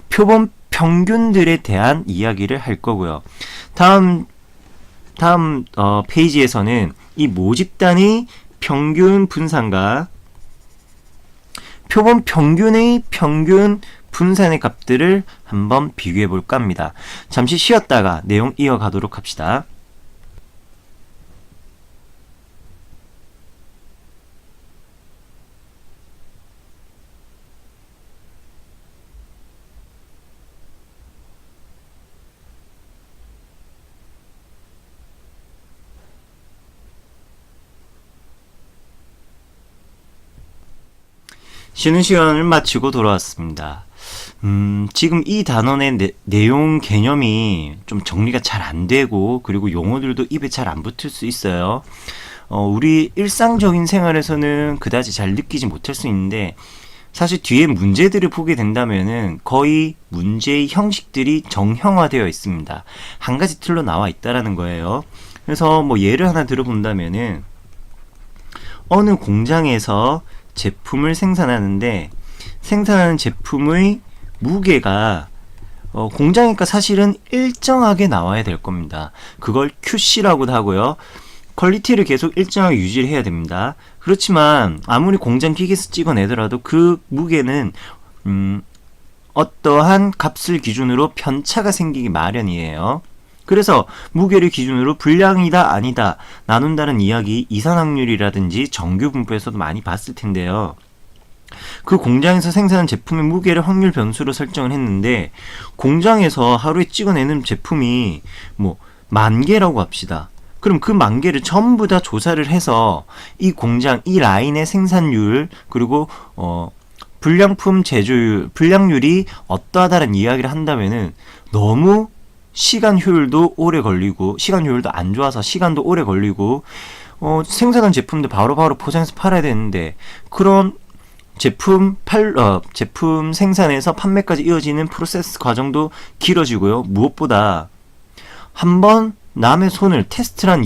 표본 평균들에 대한 이야기를 할 거고요. 다음 페이지에서는 이 모집단의 평균 분산과 표본 평균의 평균 분산의 값들을 한번 비교해 볼까 합니다. 잠시 쉬었다가 내용 이어가도록 합시다. 쉬는 시간을 마치고 돌아왔습니다. 지금 이 단원의 내용 개념이 좀 정리가 잘 안 되고 그리고 용어들도 입에 잘 안 붙을 수 있어요. 우리 일상적인 생활에서는 그다지 잘 느끼지 못할 수 있는데 사실 뒤에 문제들을 보게 된다면은 거의 문제의 형식들이 정형화되어 있습니다. 한 가지 틀로 나와 있다라는 거예요. 그래서 뭐 예를 하나 들어본다면은 어느 공장에서 제품을 생산하는데 생산하는 제품의 무게가 공장이니까 사실은 일정하게 나와야 될 겁니다. 그걸 QC라고도 하고요. 퀄리티를 계속 일정하게 유지를 해야 됩니다. 그렇지만 아무리 공장 기계에서 찍어내더라도 그 무게는 어떠한 값을 기준으로 편차가 생기기 마련이에요. 그래서 무게를 기준으로 불량이다 아니다 나눈다는 이야기 이산확률이라든지 정규분포에서도 많이 봤을 텐데요. 그 공장에서 생산한 제품의 무게를 확률 변수로 설정을 했는데 공장에서 하루에 찍어내는 제품이 뭐 10,000개라고 합시다. 그럼 그 10,000개를 전부 다 조사를 해서 이 공장, 이 라인의 생산율 그리고 불량품 제조율, 불량률이 어떠하다는 이야기를 한다면은 너무 시간 효율도 오래 걸리고 시간 효율도 안 좋아서 시간도 오래 걸리고 생산한 제품도 바로바로 포장해서 팔아야 되는데 그런 제품 생산에서 판매까지 이어지는 프로세스 과정도 길어지고요. 무엇보다 한번 남의 손을 테스트란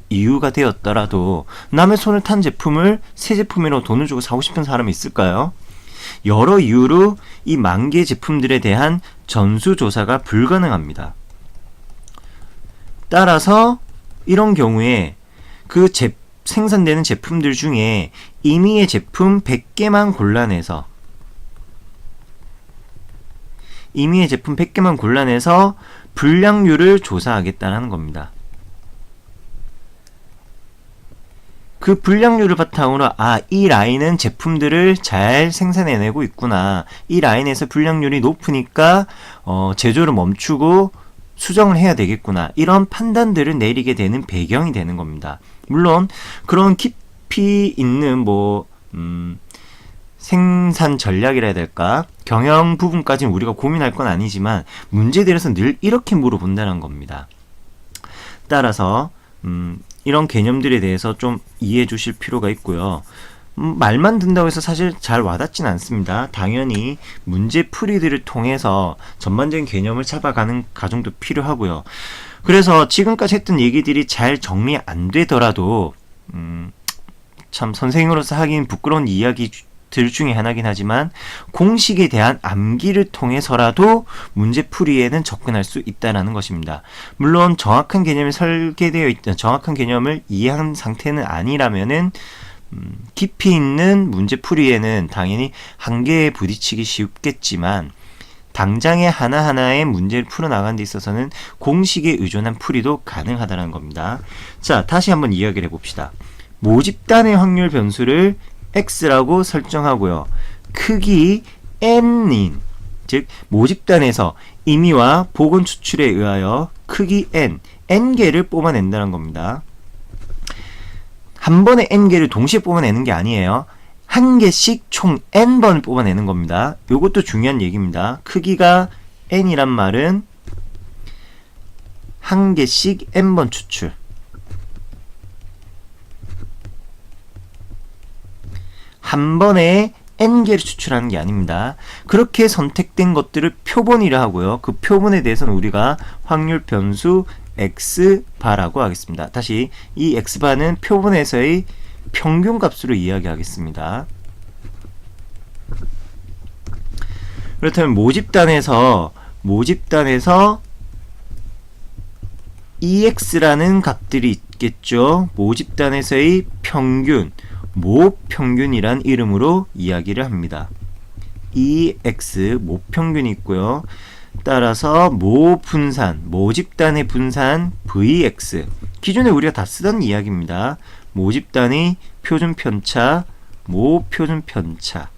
이유가 되었더라도 남의 손을 탄 제품을 새 제품이라고 돈을 주고 사고 싶은 사람이 있을까요? 여러 이유로 이 10,000개 제품들에 대한 전수조사가 불가능합니다. 따라서 이런 경우에 그 생산되는 제품들 중에 임의의 제품 100개만 골라내서 불량률을 조사하겠다는 겁니다. 그 불량률을 바탕으로 이 라인은 제품들을 잘 생산해내고 있구나. 이 라인에서 불량률이 높으니까 제조를 멈추고 수정을 해야 되겠구나. 이런 판단들을 내리게 되는 배경이 되는 겁니다. 물론 그런 깊이 있는 생산 전략이라 해야 될까? 경영 부분까지는 우리가 고민할 건 아니지만 문제들에서 늘 이렇게 물어본다는 겁니다. 따라서 이런 개념들에 대해서 좀 이해해 주실 필요가 있고요. 말만 듣는다고 해서 사실 잘 와닿진 않습니다. 당연히 문제풀이들을 통해서 전반적인 개념을 잡아가는 과정도 필요하고요. 그래서 지금까지 했던 얘기들이 잘 정리 안 되더라도 참 선생님으로서 하긴 부끄러운 이야기들 중에 하나긴 하지만 공식에 대한 암기를 통해서라도 문제풀이에는 접근할 수 있다는 것입니다. 물론 정확한 개념이 설계되어 있던 정확한 개념을 이해한 상태는 아니라면은 깊이 있는 문제풀이에는 당연히 한계에 부딪히기 쉽겠지만 당장의 하나하나의 문제를 풀어나가는 데 있어서는 공식에 의존한 풀이도 가능하다는 겁니다. 자, 다시 한번 이야기를 해봅시다. 모집단의 확률 변수를 x라고 설정하고요. 크기 n인 즉 모집단에서 임의와 복원 추출에 의하여 크기 n개를 뽑아낸다는 겁니다. 한 번에 n개를 동시에 뽑아내는 게 아니에요. 한 개씩 총 n번을 뽑아내는 겁니다. 이것도 중요한 얘기입니다. 크기가 n이란 말은 한 개씩 n번 추출. 한 번에 n개를 추출하는 게 아닙니다. 그렇게 선택된 것들을 표본이라 하고요. 그 표본에 대해서는 우리가 확률 변수 x바라고 하겠습니다. 다시 이 x바는 표본에서의 평균값으로 이야기하겠습니다. 그렇다면 모집단에서 ex라는 값들이 있겠죠. 모집단에서의 평균, 모평균이란 이름으로 이야기를 합니다. EX 모평균이 있고요. 따라서 모분산, 모집단의 분산 VX, 기존에 우리가 다 쓰던 이야기입니다. 모집단의 표준편차, 모표준편차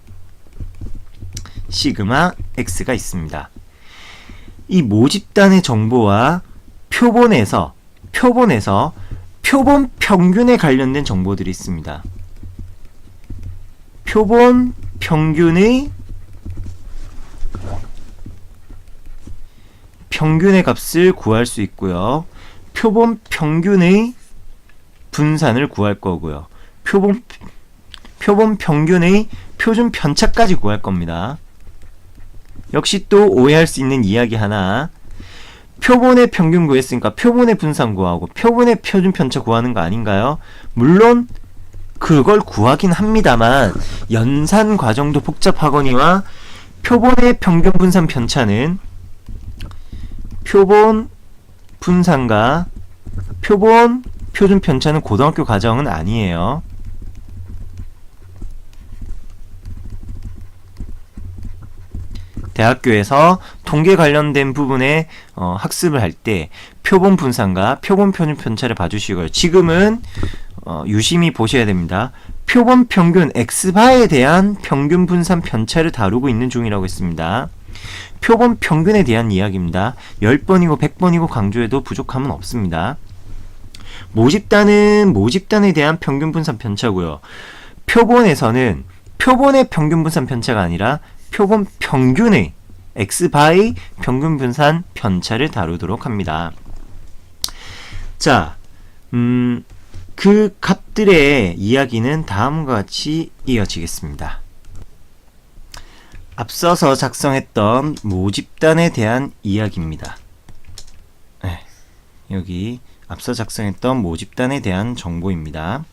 시그마 X가 있습니다. 이 모집단의 정보와 표본에서 표본 평균에 관련된 정보들이 있습니다. 표본 평균의 값을 구할 수 있고요. 표본 평균의 분산을 구할 거고요. 표본 평균의 표준 편차까지 구할 겁니다. 역시 또 오해할 수 있는 이야기 하나. 표본의 평균 구했으니까 표본의 분산 구하고 표본의 표준 편차 구하는 거 아닌가요? 물론 그걸 구하긴 합니다만 연산 과정도 복잡하거니와 표본의 평균 분산 편차는 표본 분산과 표본 표준 편차는 고등학교 과정은 아니에요. 대학교에서 통계 관련된 부분에 학습을 할 때 표본 분산과 표본 표준 편차를 봐주시고요. 지금은 유심히 보셔야 됩니다. 표본 평균 x바에 대한 평균 분산 편차를 다루고 있는 중이라고 했습니다. 표본 평균에 대한 이야기입니다. 10번이고 100번이고 강조해도 부족함은 없습니다. 모집단은 모집단에 대한 평균 분산 편차고요. 표본에서는 표본의 평균 분산 편차가 아니라 표본 평균의 x바의 평균 분산 편차를 다루도록 합니다. 자, 그 값들의 이야기는 다음과 같이 이어지겠습니다. 앞서서 작성했던 모집단에 대한 이야기입니다. 네, 여기 앞서 작성했던 모집단에 대한 정보입니다.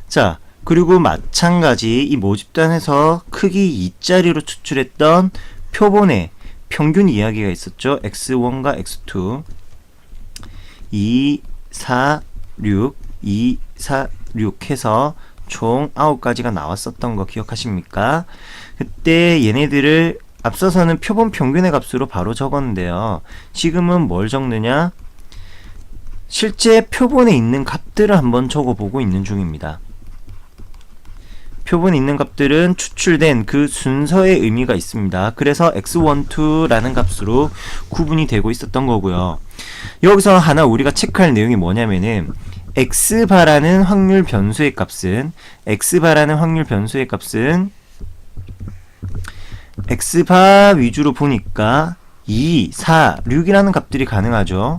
자, 그리고 마찬가지 이 모집단에서 크기 2짜리로 추출했던 표본의 평균 이야기가 있었죠. x1과 x2 2, 4, 6 2, 4, 6 해서 총 9가지가 나왔었던 거 기억하십니까? 그때 얘네들을 앞서서는 표본 평균의 값으로 바로 적었는데요. 지금은 뭘 적느냐? 실제 표본에 있는 값들을 한번 적어보고 있는 중입니다. 표본에 있는 값들은 추출된 그 순서의 의미가 있습니다. 그래서 x12라는 값으로 구분이 되고 있었던 거고요. 여기서 하나 우리가 체크할 내용이 뭐냐면은 x바라는 확률 변수의 값은 x바 위주로 보니까 2, 4, 6이라는 값들이 가능하죠.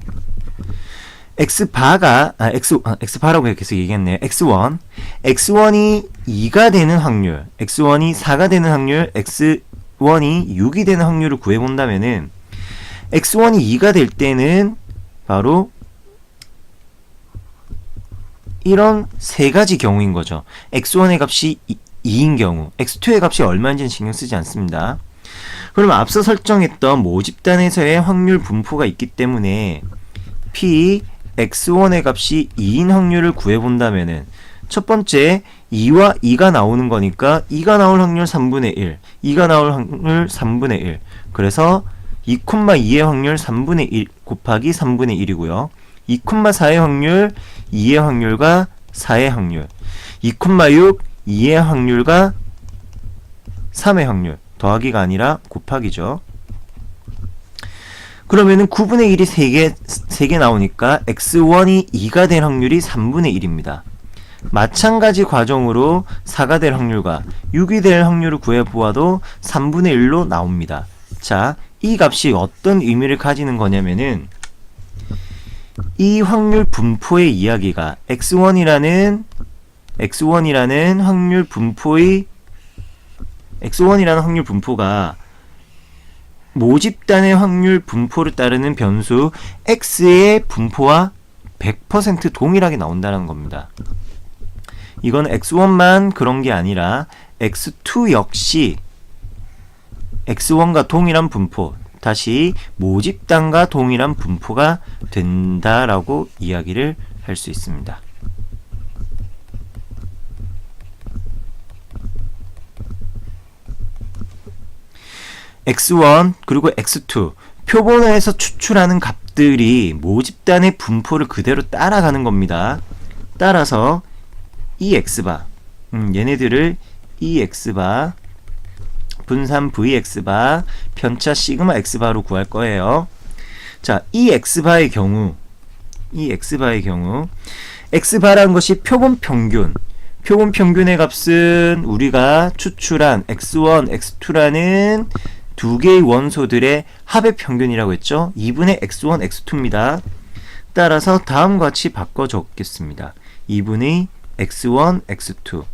x바라고 계속 얘기했네요. x1이 2가 되는 확률, x1이 4가 되는 확률, x1이 6이 되는 확률을 구해본다면은 x1이 2가 될 때는 바로 이런 세 가지 경우인 거죠. x1의 값이 2인 경우, x2의 값이 얼마인지는 신경 쓰지 않습니다. 그러면 앞서 설정했던 모집단에서의 확률 분포가 있기 때문에 p x1의 값이 2인 확률을 구해본다면은 첫 번째 2와 2가 나오는 거니까 2가 나올 확률 3분의 1, 2가 나올 확률 3분의 1. 그래서 2,2의 확률 3분의 1 곱하기 3분의 1이고요. 2,4의 확률 2의 확률과 4의 확률, 2,6 2의 확률과 3의 확률, 더하기가 아니라 곱하기죠. 그러면은 9분의 1이 3개 나오니까 x1이 2가 될 확률이 3분의 1입니다. 마찬가지 과정으로 4가 될 확률과 6이 될 확률을 구해보아도 3분의 1로 나옵니다. 자, 이 값이 어떤 의미를 가지는 거냐면은 이 확률 분포의 이야기가 x1이라는 확률 분포가 모집단의 확률 분포를 따르는 변수 x의 분포와 100% 동일하게 나온다는 겁니다. 이건 x1만 그런 게 아니라 x2 역시 x1과 동일한 분포, 다시 모집단과 동일한 분포가 된다라고 이야기를 할 수 있습니다. x1 그리고 x2 표본에서 추출하는 값들이 모집단의 분포를 그대로 따라가는 겁니다. 따라서 이 x바 얘네들을 이 x바 분산 vx바 편차 시그마 x바로 구할 거예요. 자, 이 x바의 경우 x바라는 것이 표본 평균의 값은 우리가 추출한 x1, x2라는 두 개의 원소들의 합의 평균이라고 했죠. 2분의 x1, x2입니다. 따라서 다음과 같이 바꿔 적겠습니다. 2분의 x1, x2.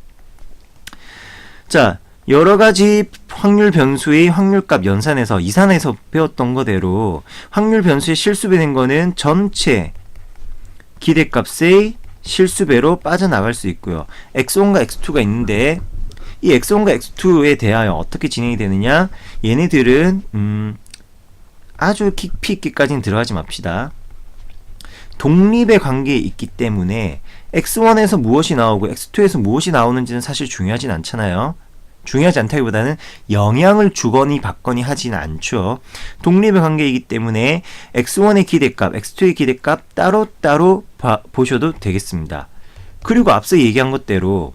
자, 여러가지 확률 변수의 확률값 연산에서 이산에서 배웠던 거대로 확률 변수의 실수배 된 거는 전체 기대값의 실수배로 빠져나갈 수 있고요. x1과 x2가 있는데 이 x1과 x2에 대하여 어떻게 진행이 되느냐, 얘네들은 아주 깊이 있게까지는 들어가지 맙시다. 독립의 관계에 있기 때문에 x1에서 무엇이 나오고 x2에서 무엇이 나오는지는 사실 중요하진 않잖아요. 중요하지 않다기보다는 영향을 주거니 받거니 하진 않죠. 독립의 관계이기 때문에 x1의 기대값, x2의 기대값 따로따로 보셔도 되겠습니다. 그리고 앞서 얘기한 것대로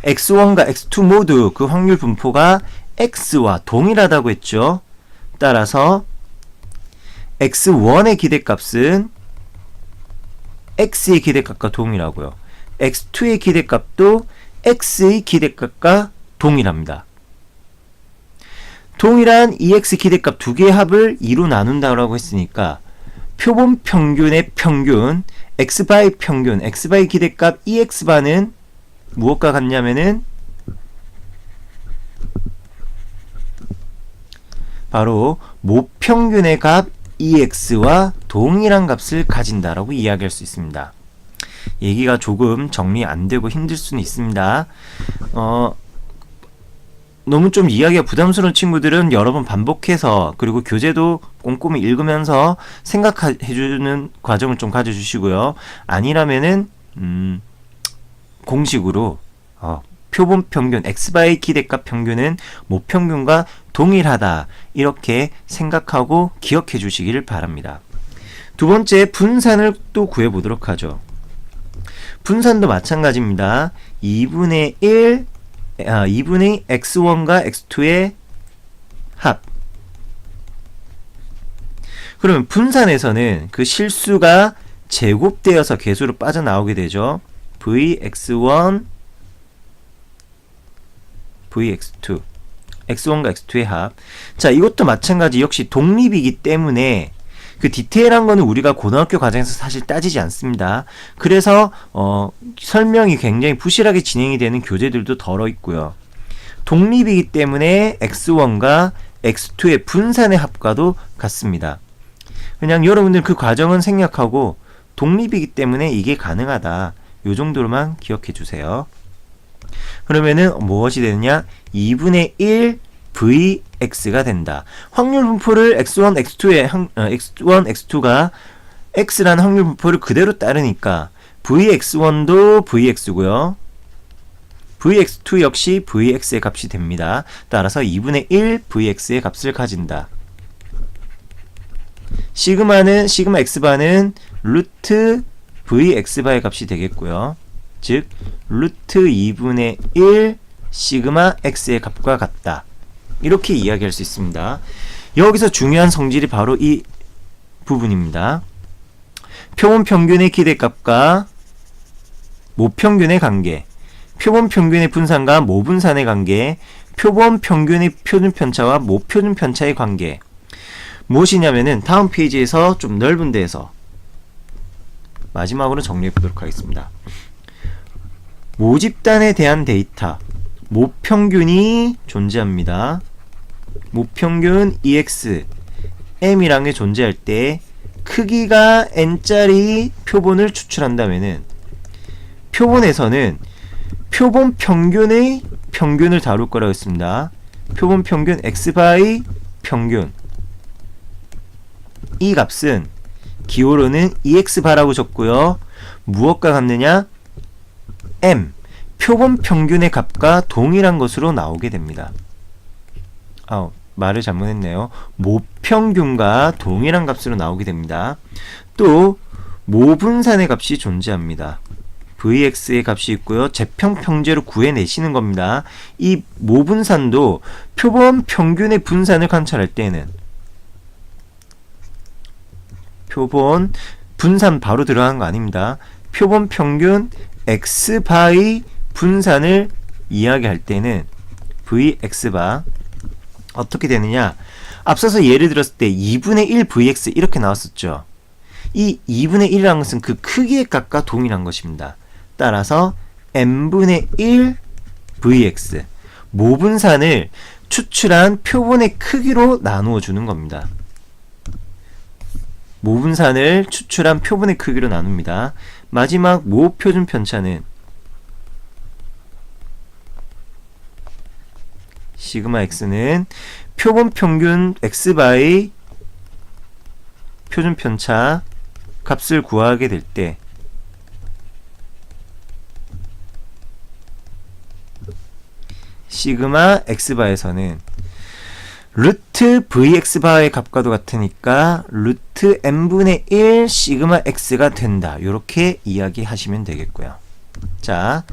x1과 x2 모두 그 확률 분포가 x와 동일하다고 했죠. 따라서 x1의 기대값은 x의 기대값과 동일하고요. x2의 기대값도 x의 기대값과 동일합니다. 동일한 EX 기대값 두 개의 합을 2로 나눈다고 했으니까 표본 평균의 평균, x바의 평균, x바의 기대값 EX바는 무엇과 같냐면은 바로 모평균의 값 EX와 동일한 값을 가진다라고 이야기할 수 있습니다. 얘기가 조금 정리 안 되고 힘들 수는 있습니다. 너무 좀 이야기가 부담스러운 친구들은 여러 번 반복해서 그리고 교재도 꼼꼼히 읽으면서 생각해주는 과정을 좀 가져주시고요. 아니라면은 공식으로 표본 평균 x바의 기대값 평균은 모평균과 동일하다 이렇게 생각하고 기억해 주시기를 바랍니다. 두 번째, 분산을 또 구해 보도록 하죠. 분산도 마찬가지입니다. 2분의 x1과 x2의 합. 그러면 분산에서는 그 실수가 제곱되어서 개수로 빠져나오게 되죠. vx1, vx2, x1과 x2의 합. 자, 이것도 마찬가지 역시 독립이기 때문에 그 디테일한 거는 우리가 고등학교 과정에서 사실 따지지 않습니다. 그래서 설명이 굉장히 부실하게 진행이 되는 교재들도 덜어 있고요. 독립이기 때문에 x1과 x2의 분산의 합과도 같습니다. 그냥 여러분들 그 과정은 생략하고 독립이기 때문에 이게 가능하다. 요 정도로만 기억해 주세요. 그러면은 무엇이 되느냐? 2분의 1 vx가 된다. 확률 분포를 x1, x2가 x라는 확률 분포를 그대로 따르니까 vx1도 vx고요. vx2 역시 vx의 값이 됩니다. 따라서 2분의 1 vx의 값을 가진다. 시그마 x바는 루트 vx바의 값이 되겠고요. 즉 루트 2분의 1 시그마 x의 값과 같다. 이렇게 이야기할 수 있습니다. 여기서 중요한 성질이 바로 이 부분입니다. 표본 평균의 기대값과 모평균의 관계, 표본 평균의 분산과 모분산의 관계, 표본 평균의 표준편차와 모표준편차의 관계. 무엇이냐면은 다음 페이지에서 좀 넓은 데에서 마지막으로 정리해 보도록 하겠습니다. 모집단에 대한 데이터, 모평균이 존재합니다. 모평균 EX, M이란 게 존재할 때 크기가 N짜리 표본을 추출한다면은 표본에서는 표본 평균의 평균을 다룰 거라고 했습니다. 표본 평균 X 바이 평균. 이 값은 기호로는 EX 바라고 적고요. 무엇과 같느냐? M, 표본 평균의 값과 동일한 것으로 나오게 됩니다. 말을 잘못했네요. 모평균과 동일한 값으로 나오게 됩니다. 또 모분산의 값이 존재합니다. Vx의 값이 있고요. 재평평제로 구해내시는 겁니다. 이 모분산도 표본 평균의 분산을 관찰할 때는 표본 분산 바로 들어가는 거 아닙니다. 표본 평균 x 바이 분산을 이야기할 때는 Vx바 어떻게 되느냐? 앞서서 예를 들었을 때 2분의 1 Vx 이렇게 나왔었죠. 이 2분의 1이라는 것은 그 크기의 값과 동일한 것입니다. 따라서 n분의 1 Vx 모분산을 추출한 표본의 크기로 나누어 주는 겁니다. 모분산을 추출한 표본의 크기로 나눕니다. 마지막 모표준 편차는 시그마 x는 표본 평균 x 바이 표준 편차 값을 구하게 될 때 시그마 x바에서는 루트 vx바의 값과도 같으니까 루트 n분의 1 시그마 x가 된다. 이렇게 이야기하시면 되겠고요. 자,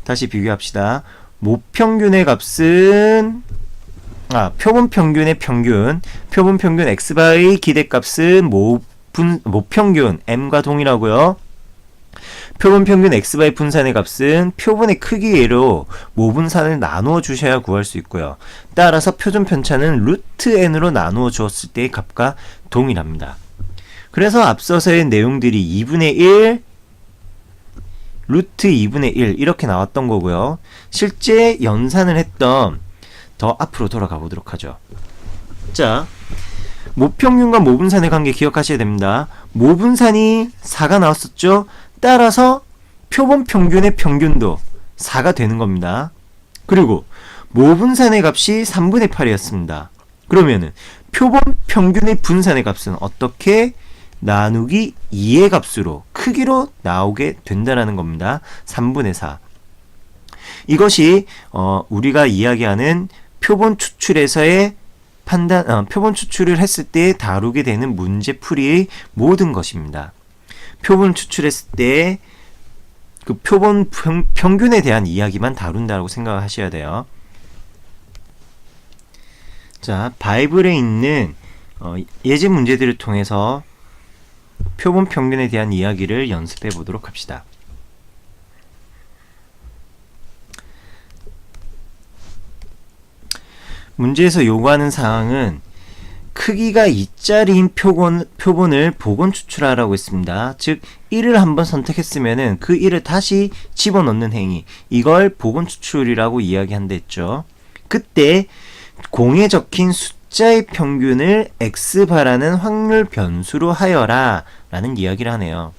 다시 비교합시다. 모평균의 값은 표본 평균의 평균, 표본 평균 x바의 기대값은 모평균 m과 동일하고요. 표본 평균 x바의 분산의 값은 표본의 크기로 모분산을 나누어 주셔야 구할 수 있고요. 따라서 표준 편차는 루트 n으로 나누어 주었을 때의 값과 동일합니다. 그래서 앞서서의 내용들이 2분의 1, 루트 2분의 1 이렇게 나왔던 거고요. 실제 연산을 했던 더 앞으로 돌아가 보도록 하죠. 자, 모평균과 모분산의 관계 기억하셔야 됩니다. 모분산이 4가 나왔었죠. 따라서 표본 평균의 평균도 4가 되는 겁니다. 그리고 모분산의 값이 3분의 8이었습니다. 그러면은 표본 평균의 분산의 값은 어떻게 나누기 2의 값으로 크기로 나오게 된다는 겁니다. 3분의 4. 이것이 우리가 이야기하는 표본 추출에서의 표본 추출을 했을 때 다루게 되는 문제풀이의 모든 것입니다. 표본 추출했을 때 그 표본 평균에 대한 이야기만 다룬다고 생각하셔야 돼요. 자, 바이블에 있는 예제 문제들을 통해서 표본 평균에 대한 이야기를 연습해 보도록 합시다. 문제에서 요구하는 사항은 크기가 2짜리인 표본을 복원 추출하라고 했습니다. 즉 1을 한번 선택했으면 그 1을 다시 집어넣는 행위, 이걸 복원 추출이라고 이야기한다 했죠. 그때 공에 적힌 숫자의 평균을 x바라는 확률 변수로 하여라 라는 이야기를 하네요.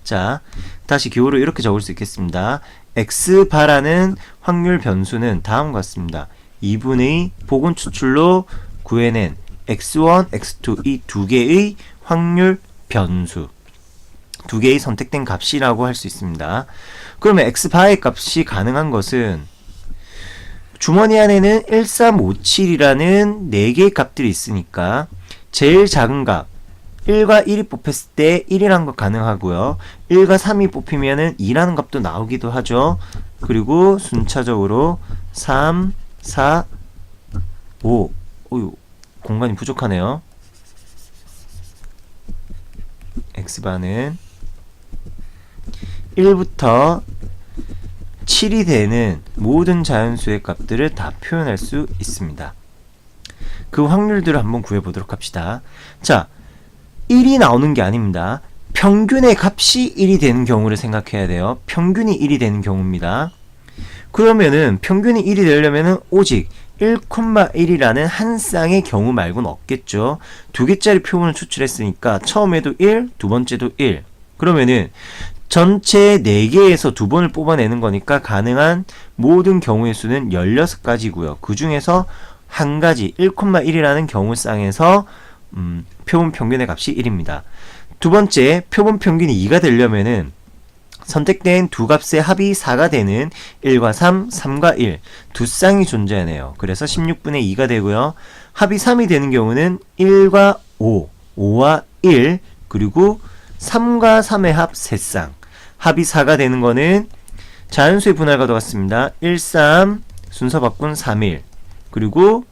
자, 다시 기호로 이렇게 적을 수 있겠습니다. x바라는 확률 변수는 다음과 같습니다. 2분의 복원 추출로 구해낸 x1, x2 이 두 개의 확률 변수, 두 개의 선택된 값이라고 할 수 있습니다. 그러면 x바의 값이 가능한 것은 주머니 안에는 1357이라는 4개의 값들이 있으니까 제일 작은 값 1과 1이 뽑혔을 때 1이라는 것 가능하고요. 1과 3이 뽑히면은 2라는 값도 나오기도 하죠. 그리고 순차적으로 3, 4, 5. 공간이 부족하네요. x바는 1부터 7이 되는 모든 자연수의 값들을 다 표현할 수 있습니다. 그 확률들을 한번 구해보도록 합시다. 자, 1이 나오는 게 아닙니다. 평균의 값이 1이 되는 경우를 생각해야 돼요. 평균이 1이 되는 경우입니다. 그러면은 평균이 1이 되려면은 오직 1,1이라는 한 쌍의 경우 말고는 없겠죠. 두 개짜리 표본을 추출했으니까 처음에도 1, 두 번째도 1. 그러면은 전체 4개에서 2번을 뽑아내는 거니까 가능한 모든 경우의 수는 16가지고요. 그 중에서 한 가지 1,1이라는 경우 쌍에서 표본 평균의 값이 1입니다. 두 번째, 표본 평균이 2가 되려면은 선택된 두 값의 합이 4가 되는 1과 3, 3과 1 두 쌍이 존재하네요. 그래서 16분의 2가 되고요. 합이 3이 되는 경우는 1과 5, 5와 1 그리고 3과 3의 합 3쌍. 합이 4가 되는 거는 자연수의 분할과도 같습니다. 1, 3 순서 바꾼 3, 1 그리고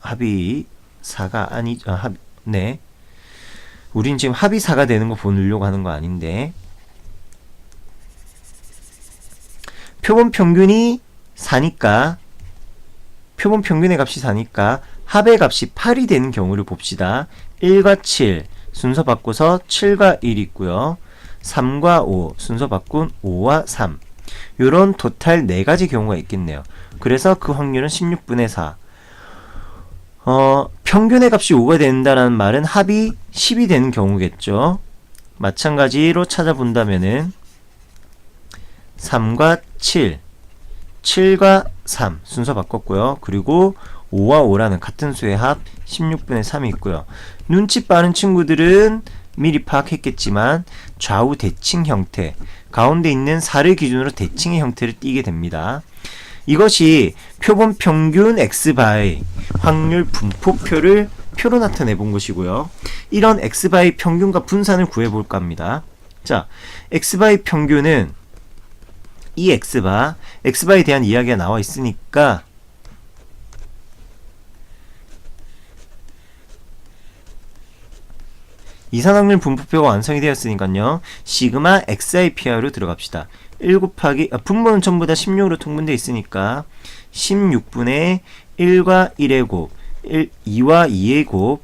합이 4가 아니죠. 네. 우린 지금 합이 4가 되는 거 보려고 하는 거 아닌데 표본 평균이 4니까 표본 평균의 값이 4니까 합의 값이 8이 되는 경우를 봅시다. 1과 7 순서 바꿔서 7과 1 있고요. 3과 5 순서 바꾼 5와 3 요런 토탈 4가지 경우가 있겠네요. 그래서 그 확률은 16분의 4 평균의 값이 5가 된다는 말은 합이 10이 되는 경우겠죠. 마찬가지로 찾아본다면은 3과 7, 7과 3 순서 바꿨고요. 그리고 5와 5라는 같은 수의 합 16분의 3이 있고요. 눈치 빠른 친구들은 미리 파악했겠지만 좌우 대칭 형태, 가운데 있는 4를 기준으로 대칭의 형태를 띠게 됩니다. 이것이 표본 평균 x바의 확률 분포표를 표로 나타내 본 것이고요. 이런 x바의 평균과 분산을 구해 볼까 합니다. 자, x바의 평균은 이 x바에 대한 이야기가 나와 있으니까 이산확률 분포표가 완성이 되었으니까요. 시그마 xipR로 들어갑시다. 1 곱하기 분모는 전부 다 16으로 통분되어 있으니까 16분의 1과 1의 곱 2와 2의 곱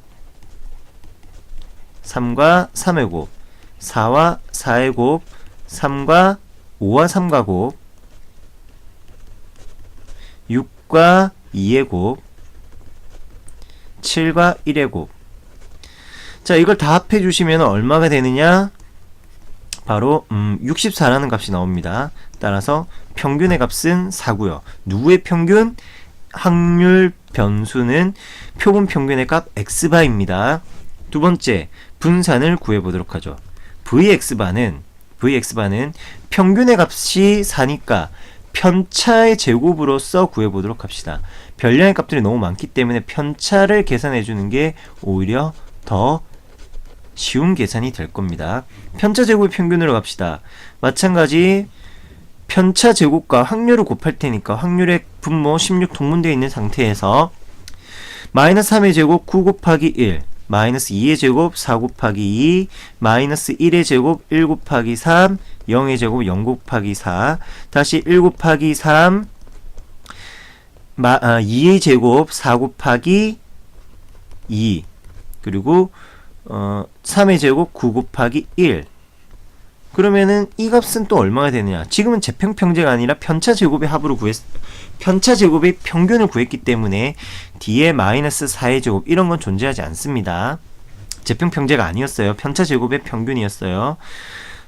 3과 3의 곱 4와 4의 곱 3과 5와 3과 곱 6과 2의 곱 7과 1의 곱. 자, 이걸 다 합해 주시면 얼마가 되느냐? 바로 64라는 값이 나옵니다. 따라서 평균의 값은 4고요. 누구의 평균? 확률 변수는 표본 평균의 값 x바입니다. 두 번째, 분산을 구해보도록 하죠. vx바는 평균의 값이 4니까 편차의 제곱으로서 구해보도록 합시다. 별량의 값들이 너무 많기 때문에 편차를 계산해주는 게 오히려 더 쉬운 계산이 될 겁니다. 편차 제곱의 평균으로 갑시다. 마찬가지 편차 제곱과 확률을 곱할 테니까 확률의 분모 16 동분되어 있는 상태에서 마이너스 3의 제곱 9 곱하기 1 마이너스 2의 제곱 4 곱하기 2 마이너스 1의 제곱 1 곱하기 3 0의 제곱 0 곱하기 4 다시 1 곱하기 3 2의 제곱 4 곱하기 2 그리고 3의 제곱 9 곱하기 1 그러면은 이 값은 또 얼마가 되느냐? 지금은 재평평제가 아니라 편차 제곱의 합으로 편차 제곱의 평균을 구했기 때문에 뒤에 마이너스 4의 제곱 이런 건 존재하지 않습니다. 재평평제가 아니었어요. 편차 제곱의 평균이었어요.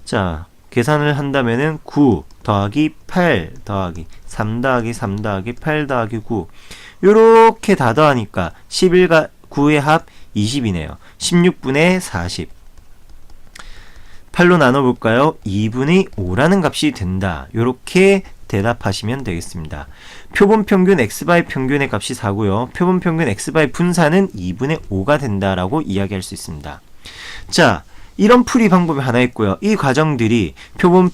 자, 계산을 한다면은 9 더하기 8 더하기 3 더하기 3 더하기 8 더하기 9 요렇게 다 더하니까 11과 9의 합 20이네요. 16분의 40 8로 나눠볼까요? 2분의 5라는 값이 된다. 요렇게 대답하시면 되겠습니다. 표본 평균 x바의 평균의 값이 4고요. 표본 평균 x바의 분산은 2분의 5가 된다라고 이야기할 수 있습니다. 자, 이런 풀이 방법이 하나 있고요. 이 과정들이 표본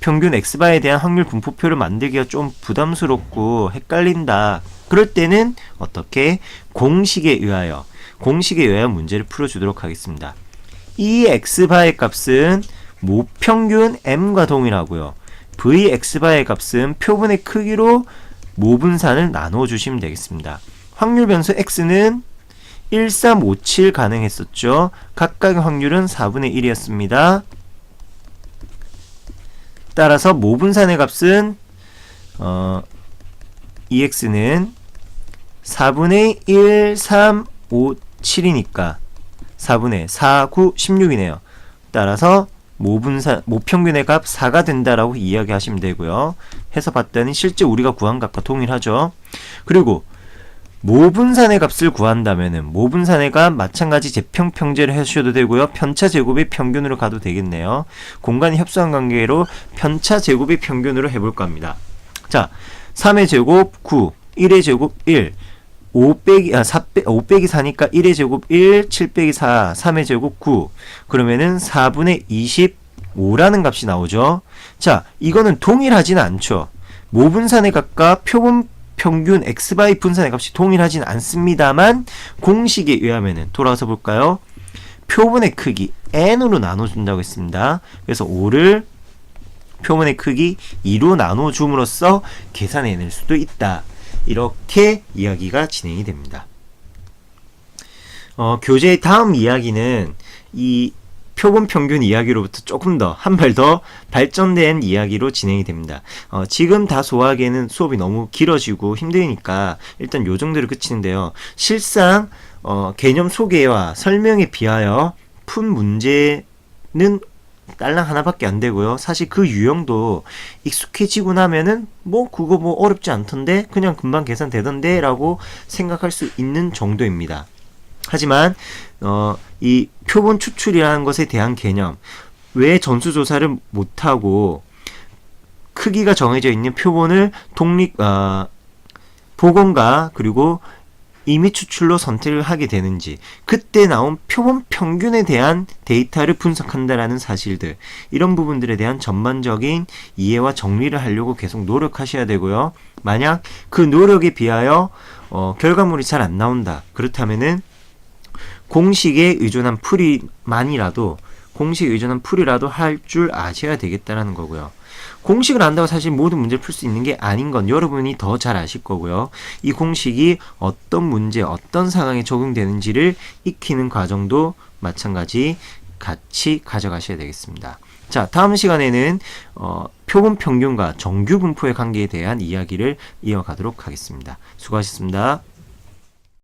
평균 x바에 대한 확률 분포표를 만들기가 좀 부담스럽고 헷갈린다. 그럴 때는 어떻게? 공식에 의하여 문제를 풀어주도록 하겠습니다. 이 x바의 값은 모평균 m과 동일하고요. v x바의 값은 표본의 크기로 모분산을 나눠주시면 되겠습니다. 확률 변수 x는 1357 가능했었죠. 각각의 확률은 4분의 1이었습니다. 따라서 모분산의 값은 EX는 4분의 1, 3, 5, 7이니까 4분의 4, 9, 16이네요. 따라서 모평균의 값 4가 된다라고 이야기하시면 되고요. 해서 봤더니 실제 우리가 구한 값과 동일하죠. 그리고 모분산의 값을 구한다면은 모분산의 값 마찬가지 제평평제를 해주셔도 되고요. 편차 제곱의 평균으로 가도 되겠네요. 공간이 협소한 관계로 편차 제곱의 평균으로 해볼 겁니다. 자, 3의 제곱 9, 1의 제곱 1, 5 빼기 4니까 1의 제곱 1, 7 빼기 4, 3의 제곱 9. 그러면은 4분의 25라는 값이 나오죠. 자, 이거는 동일하지는 않죠. 모분산의 값과 표본 평균 x바이 분산의 값이 동일하진 않습니다만 공식에 의하면은 돌아와서 볼까요? 표본의 크기 n으로 나눠준다고 했습니다. 그래서 5를 표본의 크기 2로 나눠줌으로써 계산해낼 수도 있다. 이렇게 이야기가 진행이 됩니다. 교재의 다음 이야기는 이 표본 평균 이야기로부터 조금 더 한 발 더 발전된 이야기로 진행이 됩니다. 지금 다 소화하기에는 수업이 너무 길어지고 힘드니까 일단 요 정도로 그치는데요. 실상 개념 소개와 설명에 비하여 푼 문제는 딸랑 하나밖에 안 되고요. 사실 그 유형도 익숙해지고 나면은 그거 어렵지 않던데 그냥 금방 계산되던데 라고 생각할 수 있는 정도입니다. 하지만 이 표본 추출이라는 것에 대한 개념, 왜 전수조사를 못하고 크기가 정해져 있는 표본을 복원과 그리고 임의 추출로 선택을 하게 되는지, 그때 나온 표본 평균에 대한 데이터를 분석한다라는 사실들, 이런 부분들에 대한 전반적인 이해와 정리를 하려고 계속 노력하셔야 되고요. 만약 그 노력에 비하여 결과물이 잘 안 나온다, 그렇다면은 공식에 의존한 풀이라도 할 줄 아셔야 되겠다라는 거고요. 공식을 안다고 사실 모든 문제를 풀 수 있는 게 아닌 건 여러분이 더 잘 아실 거고요. 이 공식이 어떤 문제, 어떤 상황에 적용되는지를 익히는 과정도 마찬가지 같이 가져가셔야 되겠습니다. 자, 다음 시간에는 표본 평균과 정규 분포의 관계에 대한 이야기를 이어가도록 하겠습니다. 수고하셨습니다.